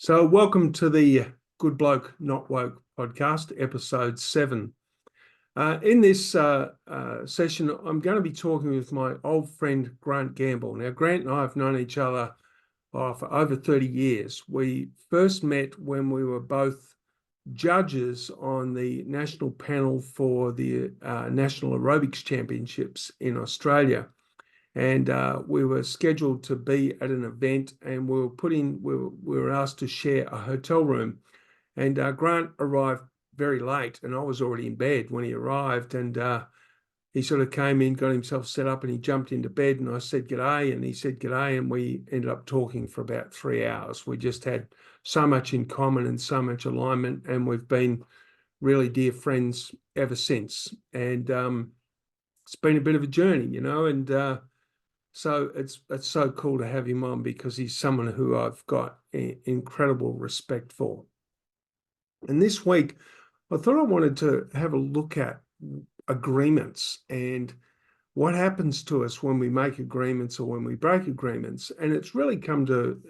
So, welcome to the Good Bloke Not Woke podcast, episode 7. In this session, I'm going to be talking with my old friend Grant Gamble. Now, Grant and I have known each other for over 30 years. We first met when we were both judges on the national panel for the National Aerobics Championships in Australia. And we were scheduled to be at an event, and we were asked to share a hotel room. And Grant arrived very late, and I was already in bed when he arrived. And he sort of came in, got himself set up, and he jumped into bed. And I said g'day, and he said g'day, and we ended up talking for about 3 hours. We just had so much in common and so much alignment, and we've been really dear friends ever since. And it's been a bit of a journey, and so it's so cool to have him on because he's someone who I've got incredible respect for. And this week, I thought I wanted to have a look at agreements and what happens to us when we make agreements or when we break agreements. And it's really come to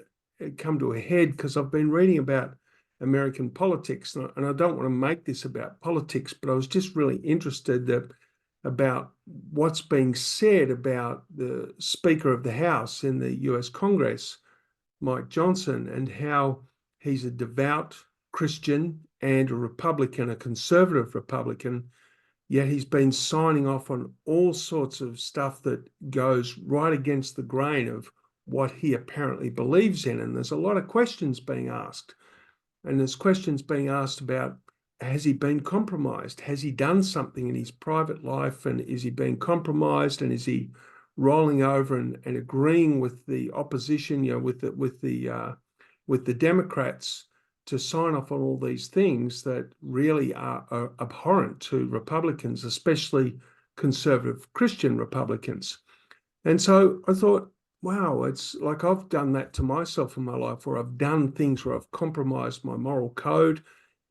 a head because I've been reading about American politics, and I don't want to make this about politics, but I was just really interested about what's being said about the Speaker of the House in the US Congress, Mike Johnson, and how he's a devout Christian and a Republican, a conservative Republican, yet he's been signing off on all sorts of stuff that goes right against the grain of what he apparently believes in. And there's a lot of questions being asked. And there's questions being asked about, has he been compromised? Has he done something in his private life? And is he being compromised? And is he rolling over and agreeing with the opposition, with the Democrats to sign off on all these things that really are abhorrent to Republicans, especially conservative Christian Republicans? And so I thought, wow, it's like I've done that to myself in my life, where I've done things where I've compromised my moral code,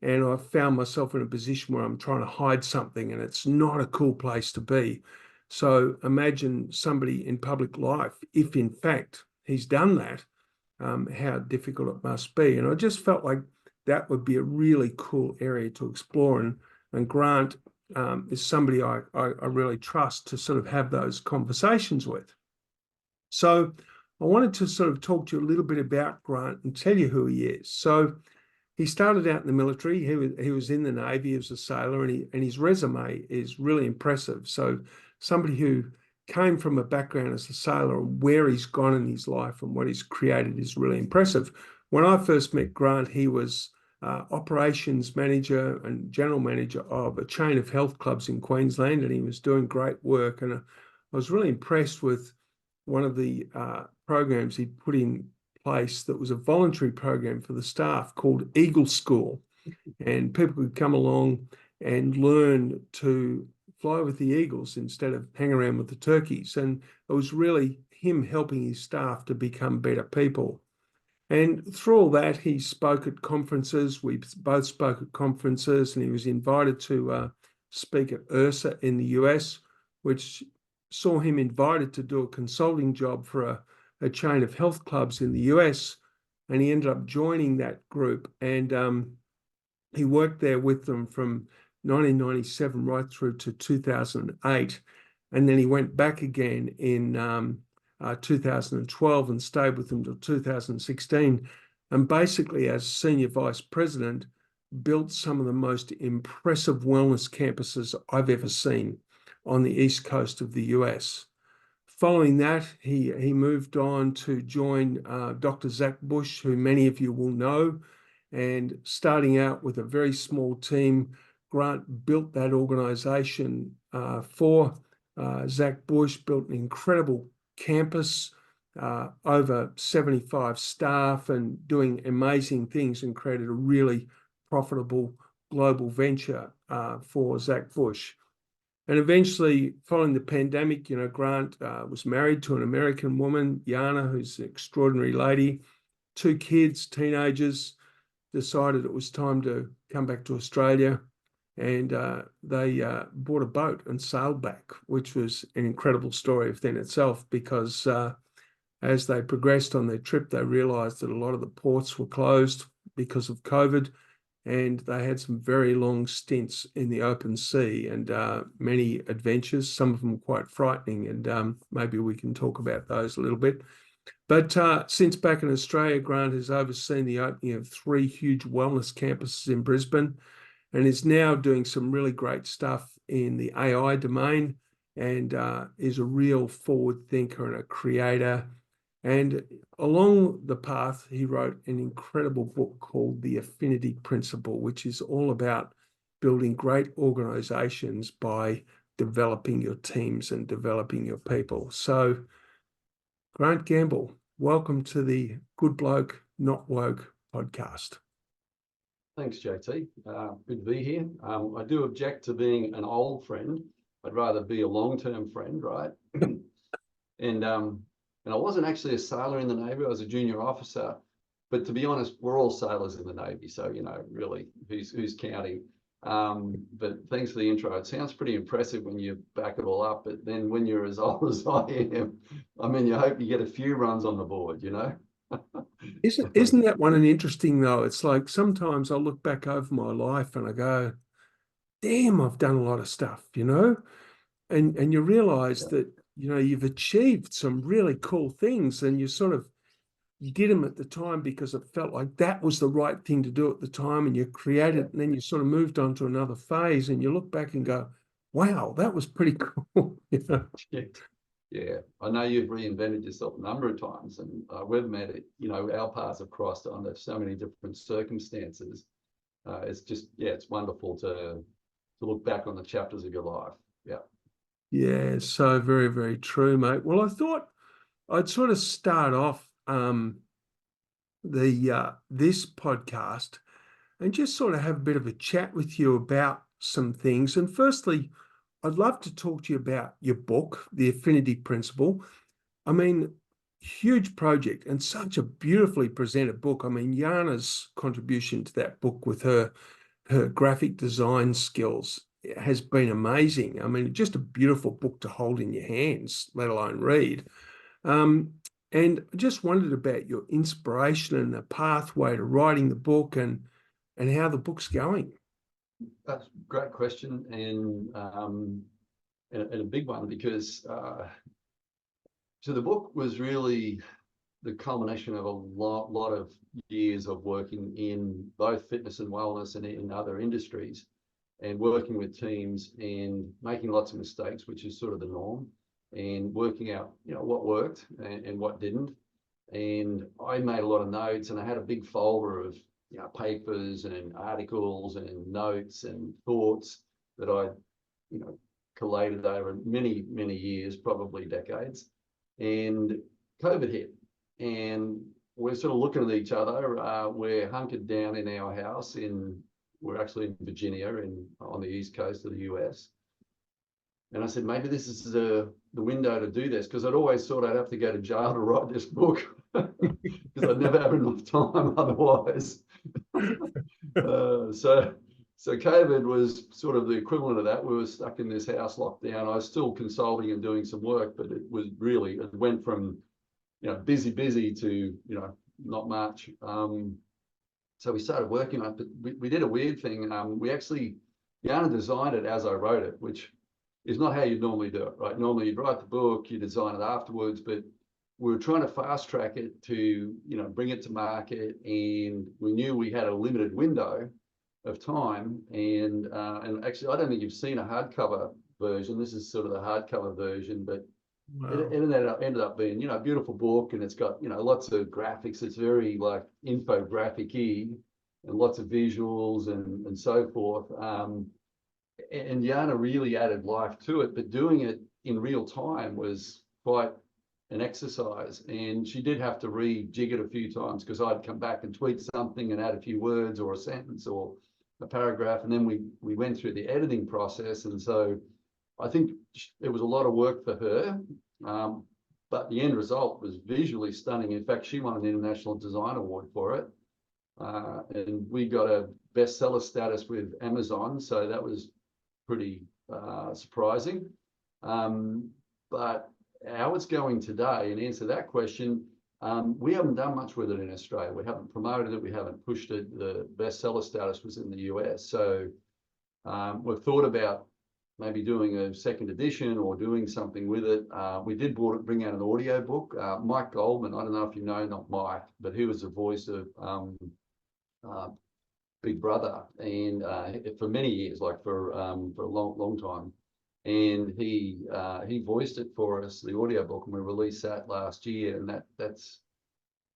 and I've found myself in a position where I'm trying to hide something, and it's not a cool place to be. So imagine somebody in public life, if in fact he's done that, how difficult it must be. And I just felt like that would be a really cool area to explore. And Grant is somebody I really trust to sort of have those conversations with. So I wanted to sort of talk to you a little bit about Grant and tell you who he is. So he started out in the military. He was in the Navy. He was a sailor, and his resume is really impressive. So somebody who came from a background as a sailor and where he's gone in his life and what he's created is really impressive. When I first met Grant, he was operations manager and general manager of a chain of health clubs in Queensland, and he was doing great work. And I was really impressed with one of the programs he'd put in place that was a voluntary program for the staff called Eagle School, and people could come along and learn to fly with the eagles instead of hang around with the turkeys. And it was really him helping his staff to become better people. And through all that, he spoke at conferences. We both spoke at conferences, and he was invited to speak at IRSA in the US, which saw him invited to do a consulting job for a chain of health clubs in the US, and he ended up joining that group. And he worked there with them from 1997 right through to 2008. And then he went back again in 2012 and stayed with them until 2016. And basically, as senior vice president, built some of the most impressive wellness campuses I've ever seen on the East Coast of the US. Following that, he moved on to join Dr. Zach Bush, who many of you will know. And starting out with a very small team, Grant built that organization for Zach Bush, built an incredible campus, over 75 staff, and doing amazing things, and created a really profitable global venture for Zach Bush. And eventually, following the pandemic, Grant was married to an American woman, Yana, who's an extraordinary lady, 2 kids, teenagers, decided it was time to come back to Australia. And they bought a boat and sailed back, which was an incredible story within itself, because as they progressed on their trip, they realized that a lot of the ports were closed. because of COVID, and they had some very long stints in the open sea and many adventures, some of them quite frightening, and maybe we can talk about those a little bit. But since back in Australia, Grant has overseen the opening of 3 huge wellness campuses in Brisbane and is now doing some really great stuff in the AI domain, and is a real forward thinker and a creator. And along the path, he wrote an incredible book called The Affinity Principle, which is all about building great organizations by developing your teams and developing your people. So, Grant Gamble, welcome to the Good Bloke, Not Woke podcast. Thanks, JT. Good to be here. I do object to being an old friend. I'd rather be a long-term friend, right? And I wasn't actually a sailor in the Navy. I was a junior officer. But to be honest, we're all sailors in the Navy. So, really, who's counting? But thanks for the intro. It sounds pretty impressive when you back it all up. But then when you're as old as I am, you hope you get a few runs on the board, Isn't that one an interesting though? It's like sometimes I look back over my life and I go, damn, I've done a lot of stuff, and you realize that, you've achieved some really cool things, and you did them at the time because it felt like that was the right thing to do at the time, and you created, and then you sort of moved on to another phase, and you look back and go, wow, that was pretty cool. Yeah, I know you've reinvented yourself a number of times, and we've met it. Our paths have crossed under so many different circumstances. It's just, it's wonderful to look back on the chapters of your life. Yeah. Yeah, so very, very true, mate. Well, I thought I'd sort of start off this podcast and just sort of have a bit of a chat with you about some things. And firstly, I'd love to talk to you about your book, The Affinity Principle. Huge project and such a beautifully presented book. Jana's contribution to that book with her graphic design skills has been amazing. Just a beautiful book to hold in your hands, let alone read. And I just wondered about your inspiration and the pathway to writing the book and how the book's going. That's a great question, and a big one, because so the book was really the culmination of a lot of years of working in both fitness and wellness and in other industries, and working with teams and making lots of mistakes, which is sort of the norm, and working out what worked and what didn't. And I made a lot of notes, and I had a big folder of papers and articles and notes and thoughts that I collated over many years, probably decades. And COVID hit, and we're sort of looking at each other. We're hunkered down in our house we're actually in Virginia, on the east coast of the US. And I said, maybe this is the window to do this, because I'd always thought I'd have to go to jail to write this book, because I'd never have enough time otherwise. So COVID was sort of the equivalent of that. We were stuck in this house, locked down. I was still consulting and doing some work, but it went from busy to not much. So we started working on it, but we did a weird thing. Jana designed it as I wrote it, which is not how you'd normally do it, right? Normally you'd write the book, you design it afterwards, but we were trying to fast track it to, bring it to market, and we knew we had a limited window of time. And actually, I don't think you've seen a hardcover version. This is sort of the hardcover version, but wow. It ended up being, a beautiful book, and it's got, lots of graphics. It's very like infographic-y, and lots of visuals and so forth. And Jana really added life to it, but doing it in real time was quite an exercise. And she did have to rejig it a few times, because I'd come back and tweak something and add a few words or a sentence or a paragraph. And then we went through the editing process. And so I think it was a lot of work for her, but the end result was visually stunning. In fact, she won an International Design Award for it. And we got a bestseller status with Amazon. So that was pretty surprising. But how it's going today, and answer that question, We haven't done much with it in Australia. We haven't promoted it. We haven't pushed it. The bestseller status was in the US. So we've thought about maybe doing a second edition or doing something with it. We did bring out an audio book. Mike Goldman, I don't know if you know, not Mike, but he was the voice of Big Brother, and for many years, like for a long time. And he voiced it for us, the audio book, and we released that last year, and that's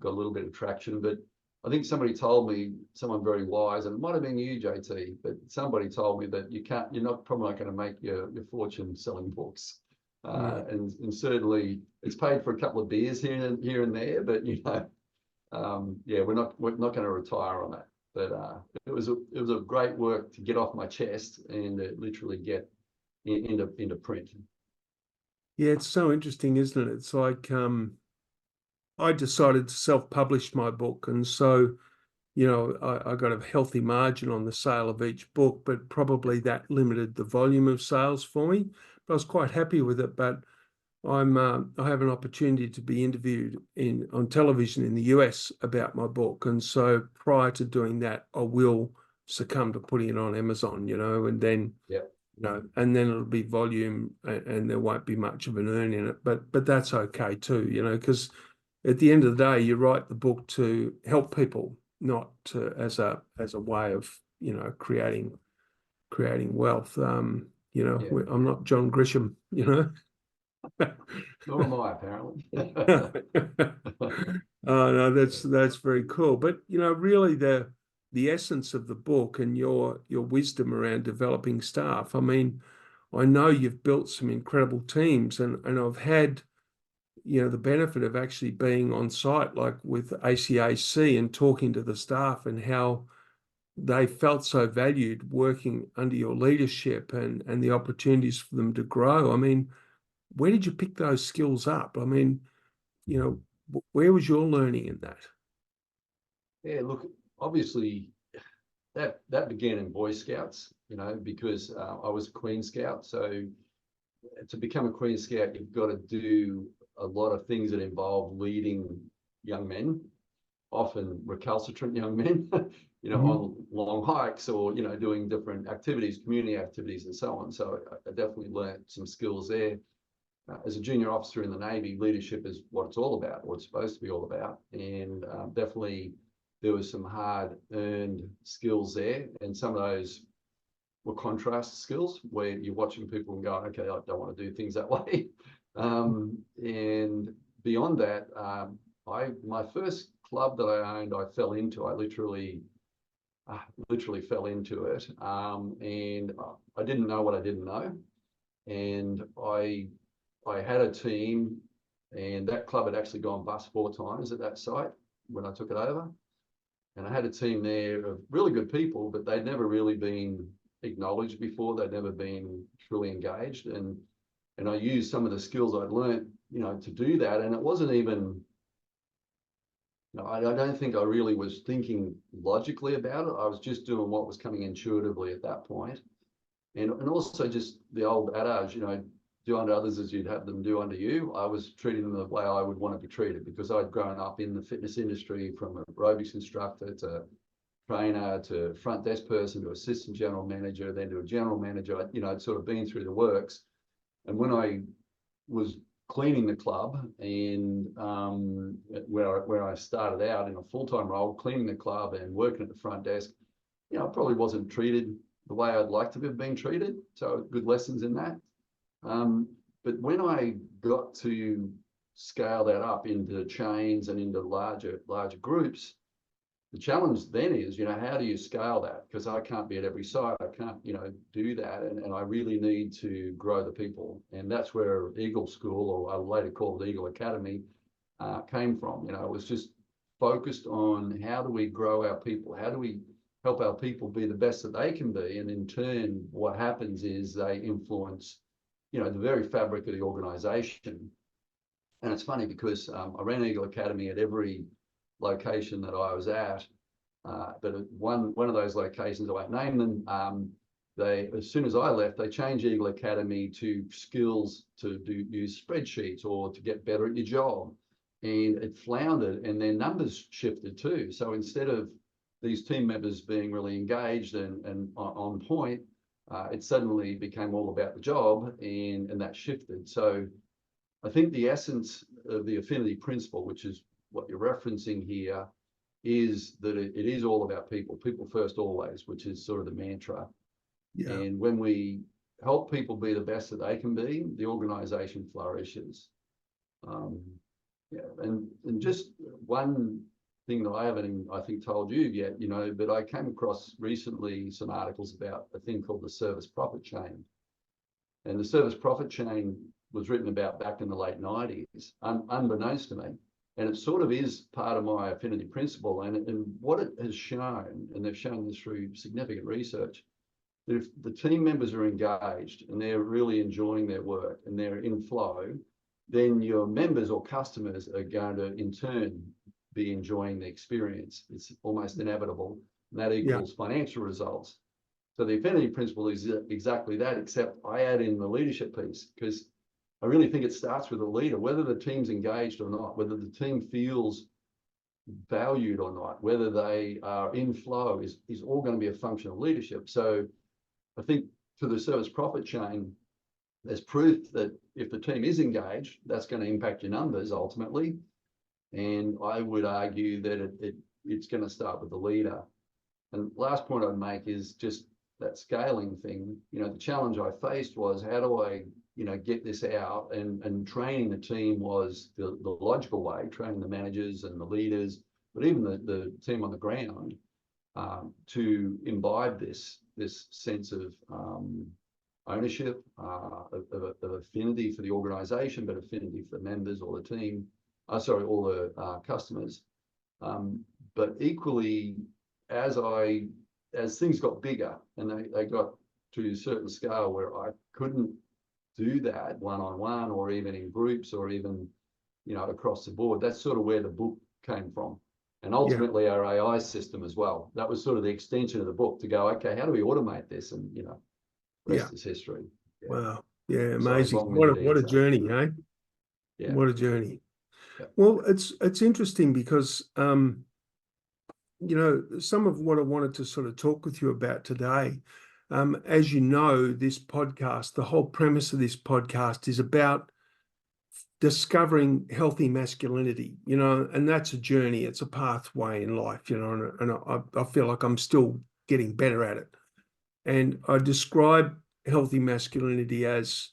got a little bit of traction. But I think somebody told me, someone very wise, and it might have been you, JT, but somebody told me that you're probably not going to make your fortune selling books. And certainly it's paid for a couple of beers here and there, but yeah, we're not going to retire on that. But it was a great work to get off my chest and literally get into print. Yeah, it's so interesting, isn't it? It's like I decided to self-publish my book, and so I got a healthy margin on the sale of each book, but probably that limited the volume of sales for me. But I was quite happy with it. But I have an opportunity to be interviewed on television in the US about my book, and so prior to doing that, I will succumb to putting it on Amazon, and then and then it'll be volume, and there won't be much of an earn in it. But that's okay too, because at the end of the day, you write the book to help people, not as a way of creating wealth. I'm not John Grisham, Nor am I, apparently. Oh no, that's very cool. But really the essence of the book and your wisdom around developing staff. I mean, I know you've built some incredible teams, and I've had the benefit of actually being on site, like with ACAC, and talking to the staff and how they felt so valued working under your leadership and the opportunities for them to grow. I mean, where did you pick those skills up? I mean, where was your learning in that? Yeah, look, obviously that began in Boy Scouts, because I was a Queen Scout. So to become a Queen Scout, you've got to do a lot of things that involve leading young men, often recalcitrant young men, on long hikes or, doing different activities, community activities and so on. So I definitely learned some skills there. As a junior officer in the Navy, leadership is what it's all about, or it's supposed to be all about. And definitely there was some hard-earned skills there. And some of those were contrast skills where you're watching people and going, okay, I don't want to do things that way. And beyond that, my first club that I owned, I fell into. I literally fell into it. And I didn't know what I didn't know. And I had a team, and that club had actually gone bust 4 times at that site when I took it over. And I had a team there of really good people, but they'd never really been acknowledged before. They'd never been truly engaged. And I used some of the skills I'd learned, to do that. And it wasn't even, I don't think I really was thinking logically about it. I was just doing what was coming intuitively at that point. And also just the old adage, do unto others as you'd have them do unto you. I was treating them the way I would want to be treated, because I'd grown up in the fitness industry, from a aerobics instructor to trainer to front desk person to assistant general manager, then to a general manager. I'd sort of been through the works. And when I was cleaning the club, and where I started out in a full-time role, cleaning the club and working at the front desk, I probably wasn't treated the way I'd like to have been treated. So good lessons in that. But when I got to scale that up into chains and into larger groups, the challenge then is, how do you scale that? Because I can't be at every site. I can't, do that. And I really need to grow the people. And that's where Eagle School, or I later called Eagle Academy, came from. It was just focused on how do we grow our people? How do we help our people be the best that they can be? And in turn, what happens is they influence the very fabric of the organization. And it's funny because I ran Eagle Academy at every location that I was at, but at one of those locations, I won't name them, as soon as I left, they changed Eagle Academy to skills to use spreadsheets or to get better at your job. and it floundered, and their numbers shifted too. So instead of these team members being really engaged and on point, it suddenly became all about the job, and that shifted. So I think the essence of the affinity principle, which is what you're referencing here, is that it is all about people first always, which is sort of the mantra. Yeah. And when we help people be the best that they can be, the organization flourishes. Yeah, and just one thing that I haven't, I think, told you yet, but I came across recently some articles about a thing called the service profit chain. And the service profit chain was written about back in the late 90s, unbeknownst to me. And it sort of is part of my affinity principle. And what it has shown, and they've shown this through significant research, that if the team members are engaged and they're really enjoying their work and they're in flow, then your members or customers are going to, in turn, be enjoying the experience. It's almost inevitable. And that equals financial results. So the affinity principle is exactly that, except I add in the leadership piece, because I really think it starts with a leader, whether the team's engaged or not, whether the team feels valued or not, whether they are in flow is all going to be a function of leadership. So I think to the service profit chain, there's proof that if the team is engaged, that's going to impact your numbers ultimately. And I would argue that it's going to start with the leader. And last point I'd make is just that scaling thing. The challenge I faced was, how do I, get this out? And training the team was the logical way, training the managers and the leaders, but even the team on the ground, to imbibe this sense of ownership, of affinity for the organization, but affinity for the members or the team, all the customers. But equally, as things got bigger and they got to a certain scale where I couldn't do that one-on-one or even in groups or even, across the board, that's sort of where the book came from. And ultimately our AI system as well. That was sort of the extension of the book to go, okay, how do we automate this? And, rest is history. Yeah. Wow. Yeah, Sorry, amazing. long-winded What a answer. journey, eh? Yeah. What a journey. Yeah. Well, it's interesting because some of what I wanted to sort of talk with you about today, as you know, this podcast, the whole premise of this podcast is about discovering healthy masculinity, and that's a journey. It's a pathway in life, and I feel like I'm still getting better at it. And I describe healthy masculinity as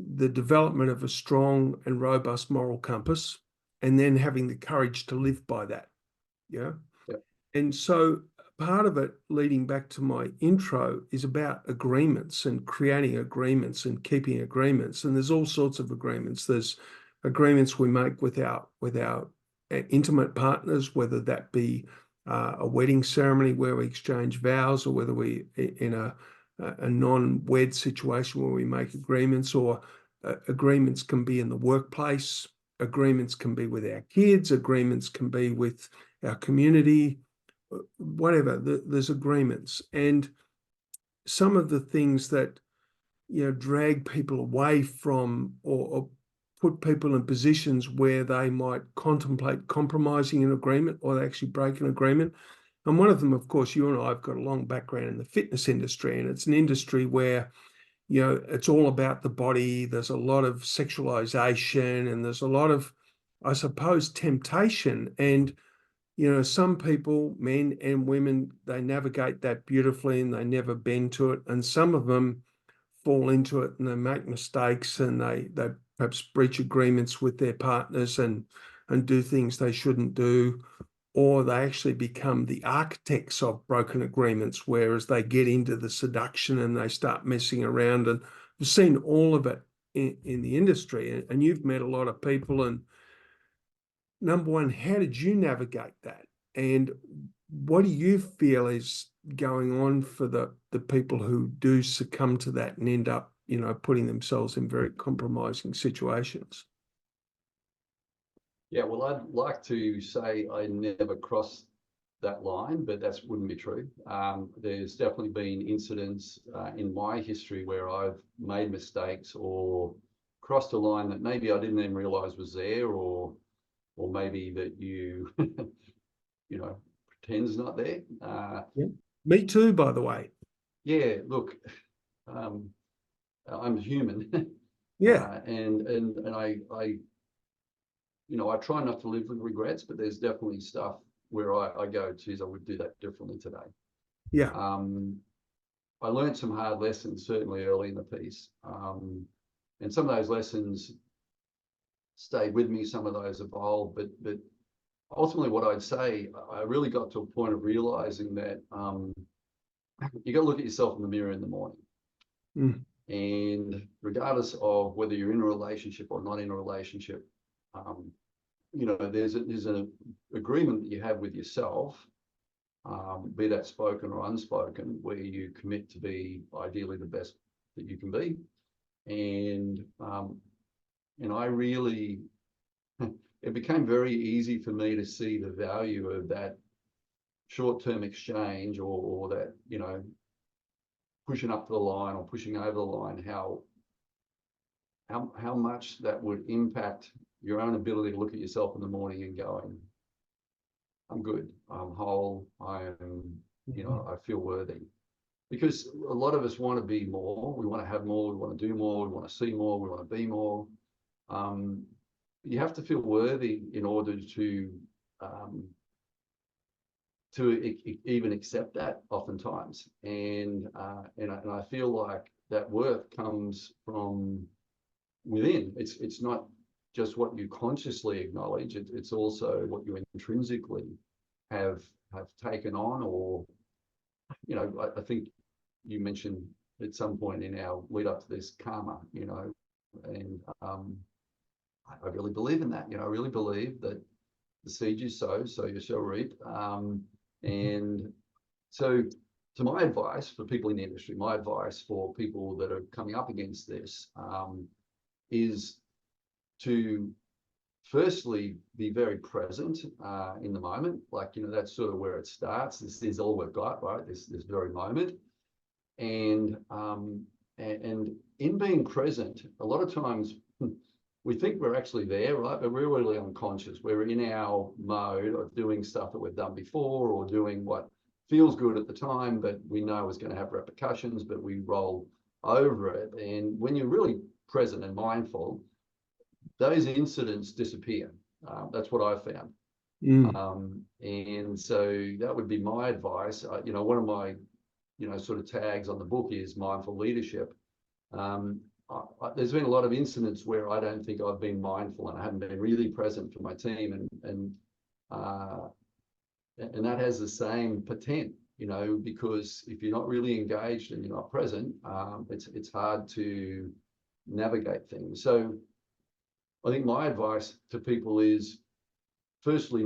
the development of a strong and robust moral compass, and then having the courage to live by that. Yeah. Yeah. And so part of it, leading back to my intro, is about agreements and creating agreements and keeping agreements. And there's all sorts of agreements. There's agreements we make with our intimate partners, whether that be a wedding ceremony where we exchange vows, or whether we in a non-wed situation where we make agreements, or agreements can be in the workplace, agreements can be with our kids, agreements can be with our community, whatever. There's agreements. And some of the things that drag people away from or put people in positions where they might contemplate compromising an agreement, or they actually break an agreement. And one of them, of course, you and I have got a long background in the fitness industry, and it's an industry where it's all about the body. There's a lot of sexualization, and there's a lot of, I suppose, temptation. And some people, men and women, they navigate that beautifully and they never bend to it. And some of them fall into it and they make mistakes, and they perhaps breach agreements with their partners and do things they shouldn't do, or they actually become the architects of broken agreements, whereas they get into the seduction and they start messing around. And we've seen all of it in the industry, and you've met a lot of people. And number one, how did you navigate that? And what do you feel is going on for the people who do succumb to that and end up, putting themselves in very compromising situations? Yeah, well, I'd like to say I never crossed that line, but that wouldn't be true. There's definitely been incidents in my history where I've made mistakes or crossed a line that maybe I didn't even realize was there, or or maybe that you, you know, pretend's not there. Yeah. Me too, by the way. Yeah, look, I'm human, Yeah. and I, you know, I try not to live with regrets, but there's definitely stuff where I go, geez, I would do that differently today. Yeah. I learned some hard lessons certainly early in the piece, and some of those lessons stayed with me. Some of those evolved, but ultimately, what I'd say, I really got to a point of realizing that you got to look at yourself in the mirror in the morning. Mm. And regardless of whether you're in a relationship or not in a relationship, you know, there's an agreement that you have with yourself, be that spoken or unspoken, where you commit to be ideally the best that you can be. And I really, it became very easy for me to see the value of that short-term exchange, or that, you know, pushing up to the line or pushing over the line, how much that would impact your own ability to look at yourself in the morning and going, I'm good, I'm whole, I am, you know, I feel worthy. Because a lot of us want to be more, we want to have more, we want to do more, we want to see more, we want to be more. You have to feel worthy in order to even accept that oftentimes. And I feel like that worth comes from within. It's not just what you consciously acknowledge, it's also what you intrinsically have taken on. Or, you know, I think you mentioned at some point in our lead up to this, karma, you know, and I really believe in that. You know, I really believe that the seed you sow, so you shall reap. And so, to my advice for people in the industry, my advice for people that are coming up against this, is to firstly be very present in the moment. Like, you know, that's sort of where it starts. This is all we've got, right? This very moment. And in being present, a lot of times we think we're actually there, right? But we're really unconscious. We're in our mode of doing stuff that we've done before, or doing what feels good at the time, but we know is going to have repercussions, but we roll over it. And when you're really present and mindful, those incidents disappear. That's what I've found. And so that would be my advice. You know, one of my, you know, sort of tags on the book is mindful leadership. There's been a lot of incidents where I don't think I've been mindful and I haven't been really present for my team, and that has the same potent, you know, because if you're not really engaged and you're not present, it's hard to navigate things. So I think my advice to people is, firstly,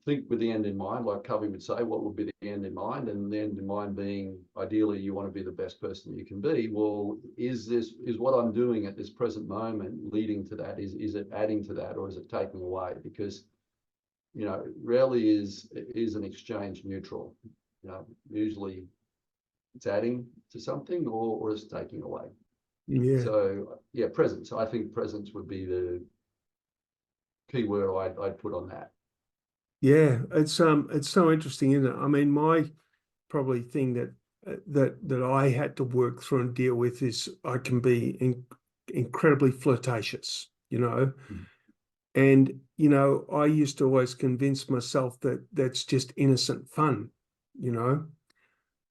think with the end in mind, like Covey would say, what would be the end in mind? And the end in mind being, ideally, you want to be the best person you can be. Well, is what I'm doing at this present moment leading to that? Is it adding to that, or is it taking away? Because, you know, rarely is an exchange neutral. You know, usually it's adding to something, or it's taking away. Yeah. So yeah, presence. I think presence would be the key word I'd put on that. Yeah, it's so interesting, isn't it? I mean, my probably thing that I had to work through and deal with is I can be incredibly flirtatious, you know. And, you know, I used to always convince myself that that's just innocent fun, you know.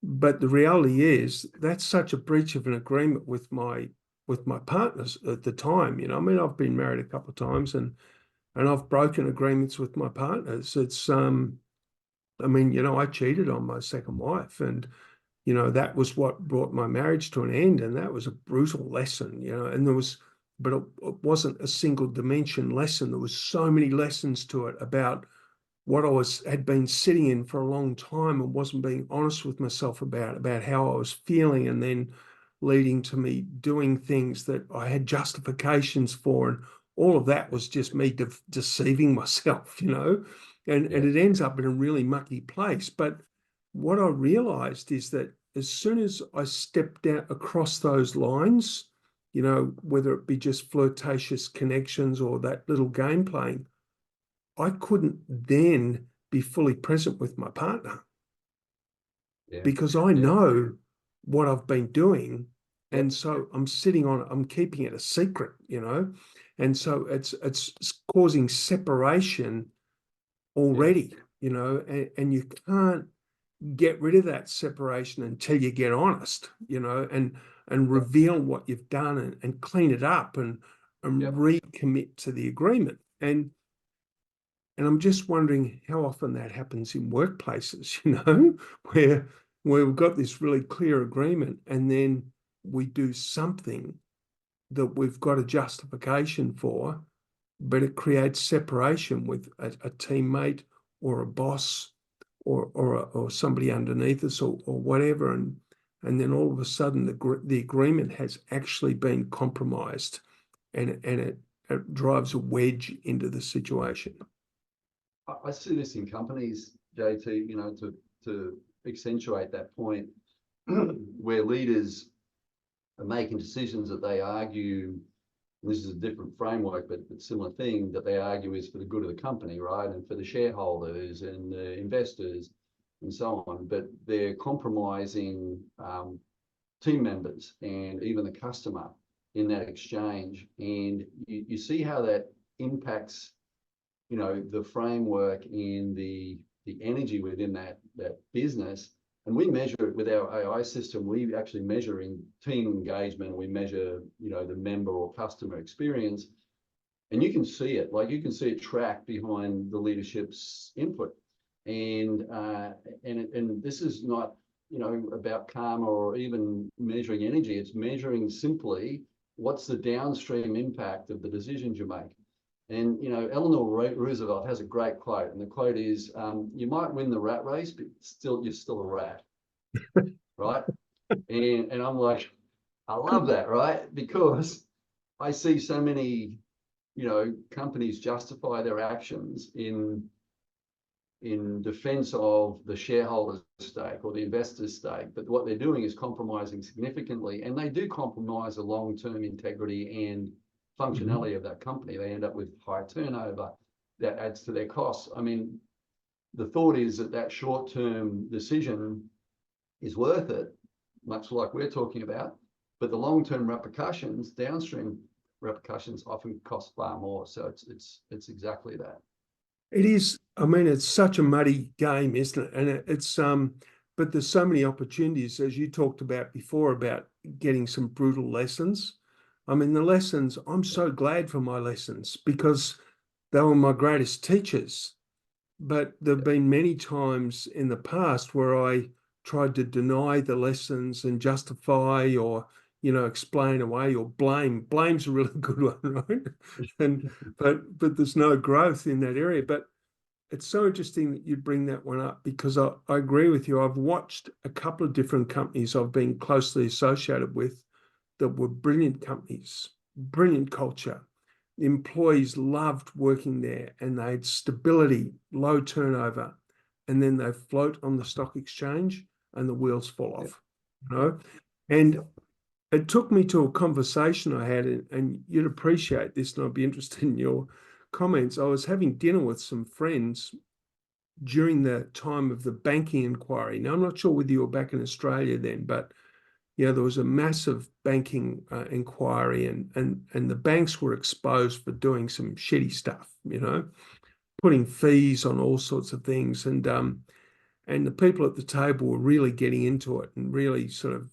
But the reality is that's such a breach of an agreement with my partners at the time. You know, I mean, I've been married a couple of times, and I've broken agreements with my partners. It's I mean, you know, I cheated on my second wife, and you know, that was what brought my marriage to an end, and that was a brutal lesson, you know. And but it wasn't a single dimension lesson. There was so many lessons to it about what had been sitting in for a long time and wasn't being honest with myself about how I was feeling, and then leading to me doing things that I had justifications for. And all of that was just me deceiving myself, you know, and it ends up in a really mucky place. But what I realized is that as soon as I stepped out across those lines, you know, whether it be just flirtatious connections or that little game playing, I couldn't then be fully present with my partner Yeah. because I know what I've been doing. Yep. And so I'm keeping it a secret, and so it's causing separation already, and you can't get rid of that separation until you get honest, and reveal what you've done and clean it up and Yep. recommit to the agreement. And I'm just wondering how often that happens in workplaces, where we've got this really clear agreement and then we do something that we've got a justification for, but it creates separation with a teammate or a boss or somebody underneath us or whatever. And then all of a sudden the agreement has actually been compromised, and it drives a wedge into the situation. I see this in companies, JT, to accentuate that point, where leaders are making decisions that they argue, and this is a different framework, but similar thing, that they argue is for the good of the company, right? And for the shareholders and the investors and so on. But they're compromising team members and even the customer in that exchange. And you see how that impacts the framework in the energy within that business. And we measure it with our AI system. We actually measure in team engagement. We measure, the member or customer experience, and you can see it. Like, you can see it track behind the leadership's input. And this is not, about karma or even measuring energy. It's measuring simply what's the downstream impact of the decisions you make. And, Eleanor Roosevelt has a great quote, and the quote is, you might win the rat race, but you're still a rat, right? And I'm like, I love that, right? Because I see so many, companies justify their actions in defense of the shareholder's stake or the investor's stake, but what they're doing is compromising significantly, and they do compromise the long-term integrity and functionality of that company. They end up with high turnover that adds to their costs. I mean, the thought is that short-term decision is worth it, much like we're talking about, but the long-term repercussions, downstream repercussions, often cost far more. So it's exactly that. It is. I mean, it's such a muddy game, isn't it? And it's but there's so many opportunities, as you talked about before, about getting some brutal lessons. I mean, the lessons, I'm so glad for my lessons because they were my greatest teachers. But there have been many times in the past where I tried to deny the lessons and justify or, explain away or blame. Blame's a really good one, right? But there's no growth in that area. But it's so interesting that you bring that one up because I agree with you. I've watched a couple of different companies I've been closely associated with that were brilliant companies, brilliant culture. The employees loved working there and they had stability, low turnover, and then they float on the stock exchange and the wheels fall off, And it took me to a conversation I had, and you'd appreciate this, and I'd be interested in your comments. I was having dinner with some friends during the time of the banking inquiry. Now, I'm not sure whether you were back in Australia then, but there was a massive banking inquiry, and the banks were exposed for doing some shitty stuff, putting fees on all sorts of things, and the people at the table were really getting into it and really sort of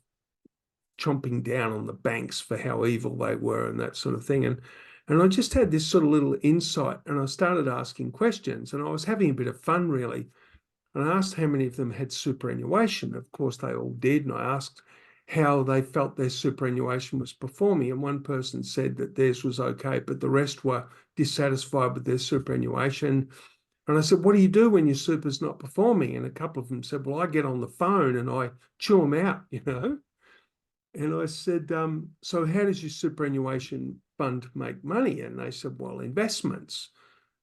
chomping down on the banks for how evil they were and that sort of thing. And I just had this sort of little insight, and I started asking questions, and I was having a bit of fun, really. And I asked how many of them had superannuation. Of course, they all did. And I asked how they felt their superannuation was performing. And one person said that theirs was okay, but the rest were dissatisfied with their superannuation. And I said, what do you do when your super's not performing? And a couple of them said, well, I get on the phone and I chew them out, And I said, so how does your superannuation fund make money? And they said, well, investments.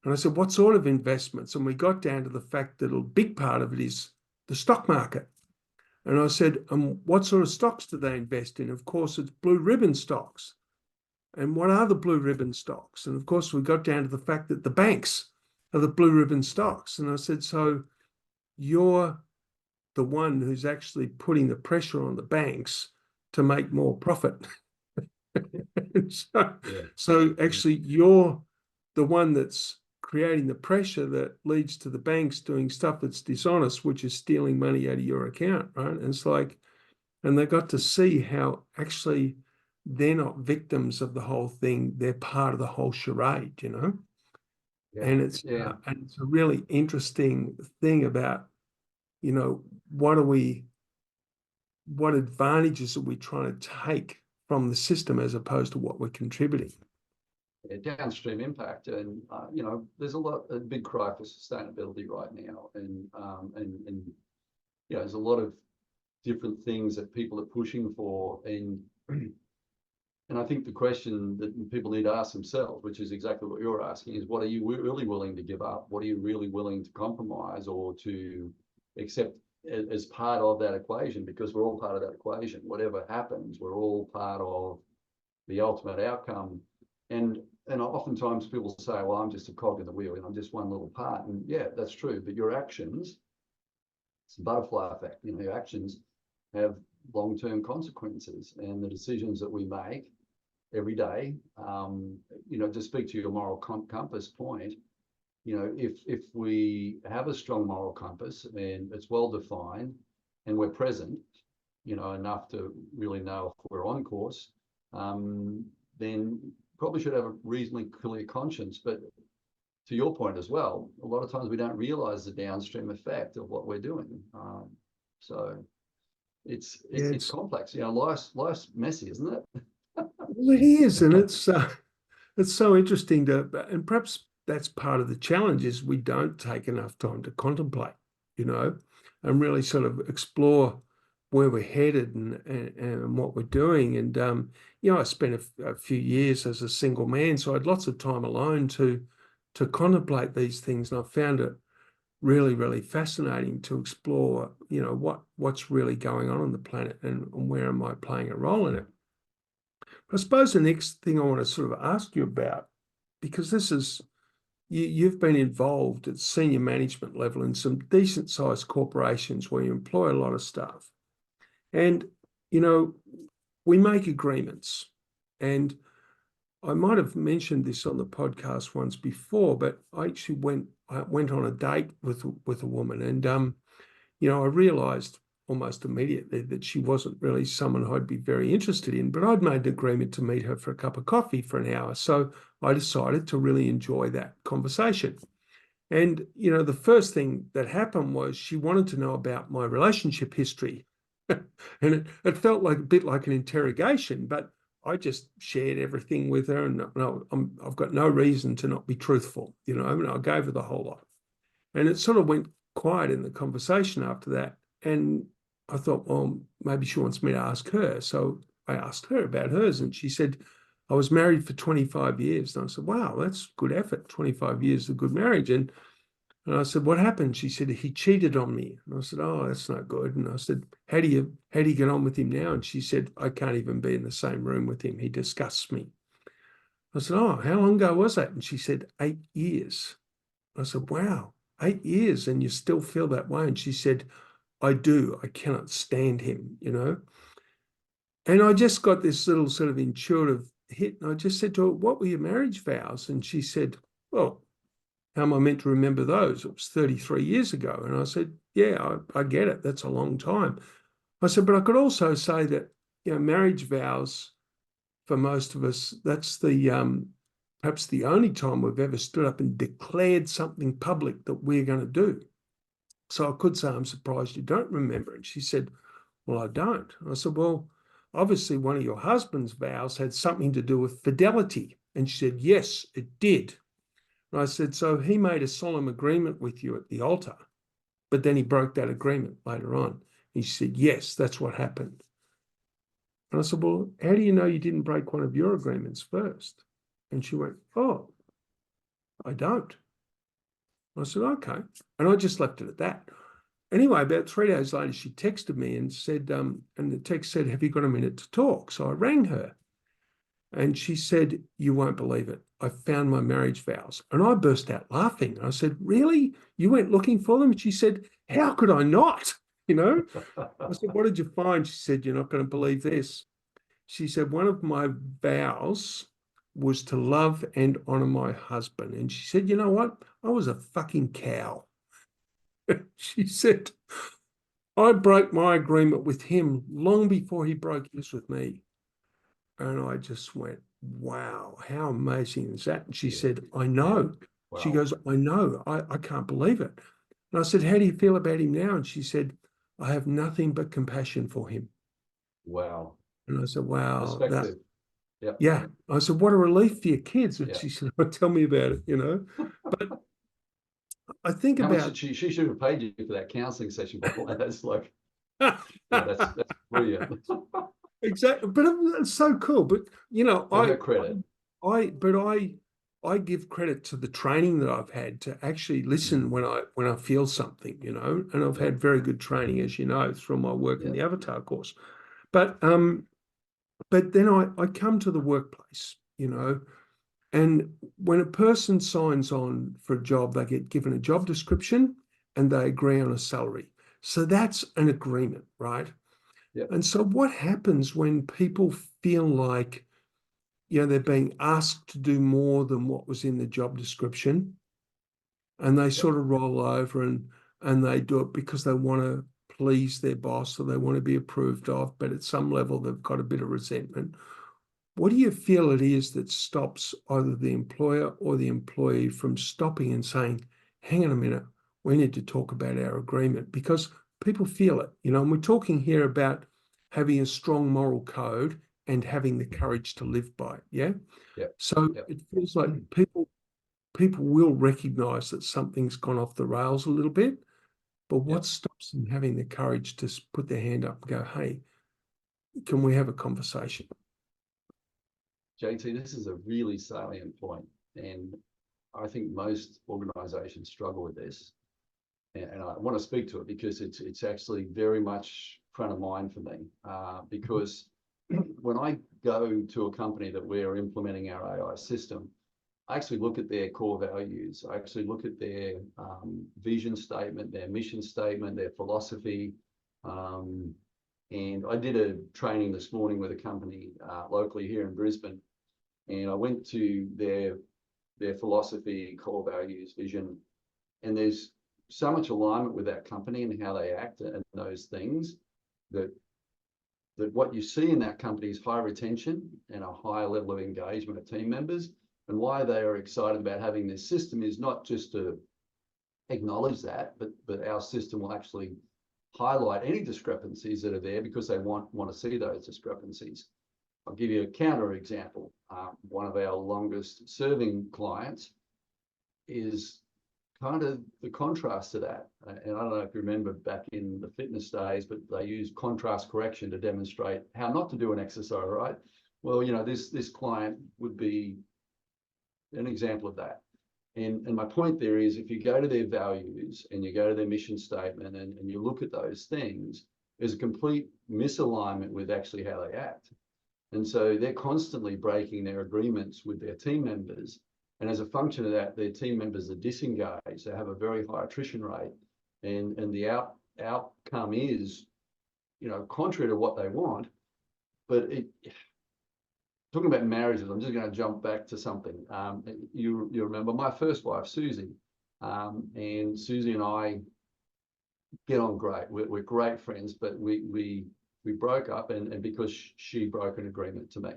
And I said, what sort of investments? And we got down to the fact that a big part of it is the stock market. And I said, what sort of stocks do they invest in? Of course, it's blue ribbon stocks. And what are the blue ribbon stocks? And of course, we got down to the fact that the banks are the blue ribbon stocks. And I said, so you're the one who's actually putting the pressure on the banks to make more profit. so, Yeah. so actually you're the one that's creating the pressure that leads to the banks doing stuff that's dishonest, which is stealing money out of your account, right? And it's like, and they got to see how actually they're not victims of the whole thing. They're part of the whole charade, you know? Yeah. And Yeah. and it's a really interesting thing about, you know, what advantages are we trying to take from the system as opposed to what we're contributing? Downstream impact, and you know, there's a big cry for sustainability right now, and you know, there's a lot of different things that people are pushing for, and I think the question that people need to ask themselves, which is exactly what you're asking, is what are you really willing to give up? What are you really willing to compromise or to accept as part of that equation? Because we're all part of that equation. Whatever happens, we're all part of the ultimate outcome. And oftentimes people say, well, I'm just a cog in the wheel and I'm just one little part. And yeah, that's true. But your actions, it's a butterfly effect. You know, your actions have long-term consequences, and the decisions that we make every day, you know, to speak to your moral compass point, you know, if we have a strong moral compass and it's well defined and we're present, you know, enough to really know if we're on course, then probably should have a reasonably clear conscience. But to your point as well, a lot of times we don't realize the downstream effect of what we're doing. So it's complex. You know, life's messy, isn't it? Well, it is, and it's so interesting and perhaps that's part of the challenge is we don't take enough time to contemplate, you know, and really sort of explore where we're headed and what we're doing. And you know, I spent a few years as a single man, so I had lots of time alone to contemplate these things, and I found it really, really fascinating to explore, you know, what's really going on the planet and where am I playing a role in it. I suppose the next thing I want to sort of ask you about, because this is, you've been involved at senior management level in some decent sized corporations where you employ a lot of staff. And, you know, we make agreements. And I might have mentioned this on the podcast once before, but I actually went on a date with a woman, and you know, I realized almost immediately that she wasn't really someone I'd be very interested in, but I'd made an agreement to meet her for a cup of coffee for an hour. So I decided to really enjoy that conversation. And, you know, the first thing that happened was she wanted to know about my relationship history. And it felt like a bit like an interrogation, but I just shared everything with her, and no, I've got no reason to not be truthful, you know, and I gave her the whole lot. And it sort of went quiet in the conversation after that. And I thought, well, maybe she wants me to ask her. So I asked her about hers, and she said, I was married for 25 years. And I said, wow, that's good effort. 25 years of good marriage. And I said, what happened? She said, he cheated on me. And I said, oh, that's not good. And I said, how do you get on with him now? And she said, I can't even be in the same room with him. He disgusts me. I said, oh, how long ago was that? And she said, 8 years. I said, wow, 8 years and you still feel that way? And she said, I do. I cannot stand him, you know? And I just got this little sort of intuitive hit. And I just said to her, what were your marriage vows? And she said, well, how am I meant to remember those? It was 33 years ago. And I said, yeah, I get it. That's a long time. I said, but I could also say that, you know, marriage vows for most of us, that's the perhaps the only time we've ever stood up and declared something public that we're going to do. So I could say, I'm surprised you don't remember. And she said, well, I don't. I said, well, obviously one of your husband's vows had something to do with fidelity. And she said, yes, it did. And I said, so he made a solemn agreement with you at the altar, but then he broke that agreement later on. And she said, yes, that's what happened. And I said, well, how do you know you didn't break one of your agreements first? And she went, oh, I don't. I said, okay. And I just left it at that. Anyway, about 3 days later, she texted me and said, and the text said, have you got a minute to talk? So I rang her and she said, you won't believe it. I found my marriage vows. And I burst out laughing. I said, really? You went looking for them? She said, how could I not? You know, I said, what did you find? She said, you're not going to believe this. She said, one of my vows was to love and honor my husband. And she said, you know what? I was a fucking cow. She said, I broke my agreement with him long before he broke his with me. And I just went, wow, how amazing is that? And she Yeah. said, I Yeah. know. She Wow. goes, I know. I can't believe it. And I said, how do you feel about him now? And she said, I have nothing but compassion for him. Wow. And I said, wow, that, Perspective. Yeah. yeah. I said, what a relief for your kids. And Yeah. she said, oh, tell me about it, you know. But I think How much about, did she should have paid you for that counseling session, by the way. That's like, yeah, that's brilliant. exactly, but it's so cool. But you know, To her credit. I give credit to the training that I've had to actually listen when I feel something, you know, and I've Yeah. had very good training, as you know, from my work in Yeah. the Avatar course. But then I come to the workplace, you know, and when a person signs on for a job, they get given a job description and they agree on a salary. So that's an agreement, right? Yeah. And so what happens when people feel like, you know, they're being asked to do more than what was in the job description, and they Yeah. sort of roll over and they do it because they want to please their boss or they want to be approved of, but at some level they've got a bit of resentment. What do you feel it is that stops either the employer or the employee from stopping and saying, hang on a minute, we need to talk about our agreement? Because people feel it, you know, and we're talking here about having a strong moral code and having the courage to live by it. Yeah. Yeah. So Yeah. it feels like people will recognize that something's gone off the rails a little bit, but Yeah. what stops them having the courage to put their hand up and go, hey, can we have a conversation? JT, this is a really salient point, and I think most organizations struggle with this. And I want to speak to it because it's actually very much front of mind for me. Because when I go to a company that we're implementing our AI system, I actually look at their core values. I actually look at their vision statement, their mission statement, their philosophy. And I did a training this morning with a company locally here in Brisbane, and I went to their philosophy, core values, vision, and there's so much alignment with that company and how they act and those things that what you see in that company is high retention and a higher level of engagement of team members. And why they are excited about having this system is not just to acknowledge that, but our system will actually highlight any discrepancies that are there because they want to see those discrepancies. I'll give you a counter example. One of our longest serving clients is kind of the contrast to that. And I don't know if you remember back in the fitness days, but they use contrast correction to demonstrate how not to do an exercise, right? Well, you know, this client would be an example of that. And my point there is, if you go to their values and you go to their mission statement and you look at those things, there's a complete misalignment with actually how they act. And so they're constantly breaking their agreements with their team members. And as a function of that, their team members are disengaged. They have a very high attrition rate. And the outcome is, you know, contrary to what they want. But talking about marriages, I'm just going to jump back to something. You remember my first wife, Susie, and Susie and I get on great. We're great friends, but we broke up, and because she broke an agreement to me.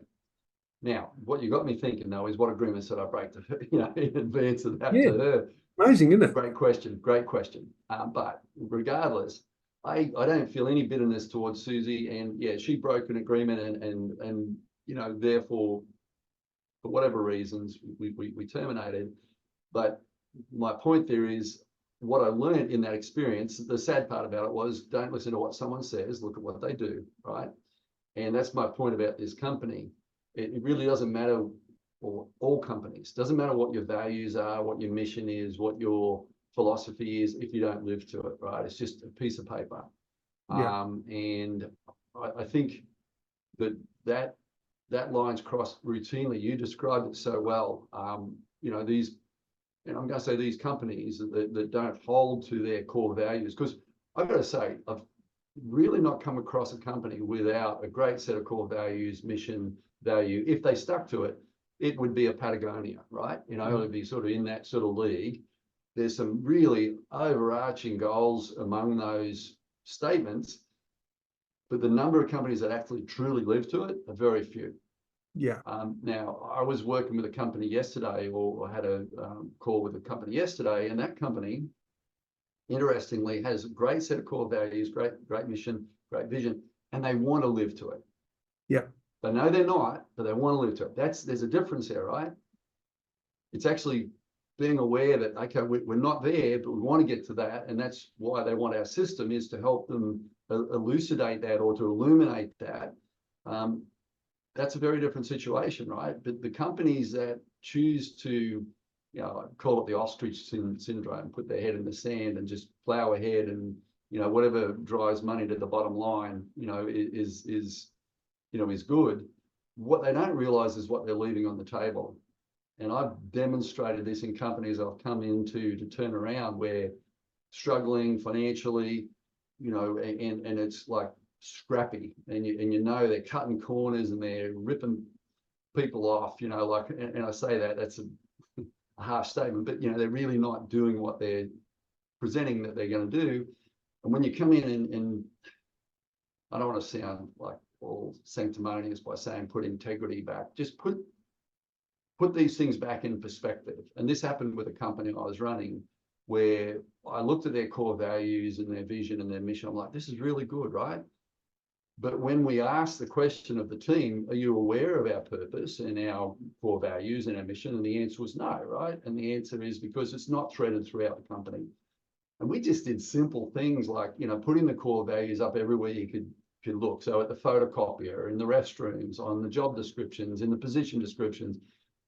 Now, what you got me thinking though is what agreements did I break to her, you know, in advance of that Yeah, to her? amazing, isn't it? Great question, great question. But regardless, I don't feel any bitterness towards Susie, and yeah, she broke an agreement, and you know, therefore, for whatever reasons, we terminated. But my point there is, what I learned in that experience, the sad part about it was, don't listen to what someone says, look at what they do, right? And that's my point about this company. It really doesn't matter, or all companies, doesn't matter what your values are, what your mission is, what your philosophy is, if you don't live to it, right? It's just a piece of paper. Yeah. And I think that that line's crossed routinely. You described it so well. These, and I'm going to say these companies that don't hold to their core values, because I've got to say, I've really not come across a company without a great set of core values, mission, value. If they stuck to it, it would be a Patagonia, right? It would be sort of in that sort of league. There's some really overarching goals among those statements, but the number of companies that actually truly live to it are very few. Yeah. Now, I was working with a company yesterday, or had a call with a company yesterday, and that company, interestingly, has a great set of core values, great mission, great vision, and they want to live to it. Yeah. They know they're not, but they want to live to it. There's a difference there, right? It's actually being aware that, okay, we're not there, but we want to get to that. And that's why they want our system, is to help them elucidate that, or to illuminate that. That's a very different situation, right? But the companies that choose to, call it the ostrich syndrome, put their head in the sand and just plow ahead, and, whatever drives money to the bottom line, is good. What they don't realize is what they're leaving on the table. And I've demonstrated this in companies I've come into to turn around, where struggling financially, and it's like scrappy, and they're cutting corners and they're ripping people off, and I say that's a harsh statement, but they're really not doing what they're presenting that they're going to do. And when you come in and I don't want to sound like all sanctimonious by saying put integrity back, just put these things back in perspective. And this happened with a company I was running, where I looked at their core values and their vision and their mission. I'm like, this is really good, right? But when we asked the question of the team, are you aware of our purpose and our core values and our mission? And the answer was no, right? And the answer is because it's not threaded throughout the company. And we just did simple things like, putting the core values up everywhere you could look. So at the photocopier, in the restrooms, on the job descriptions, in the position descriptions,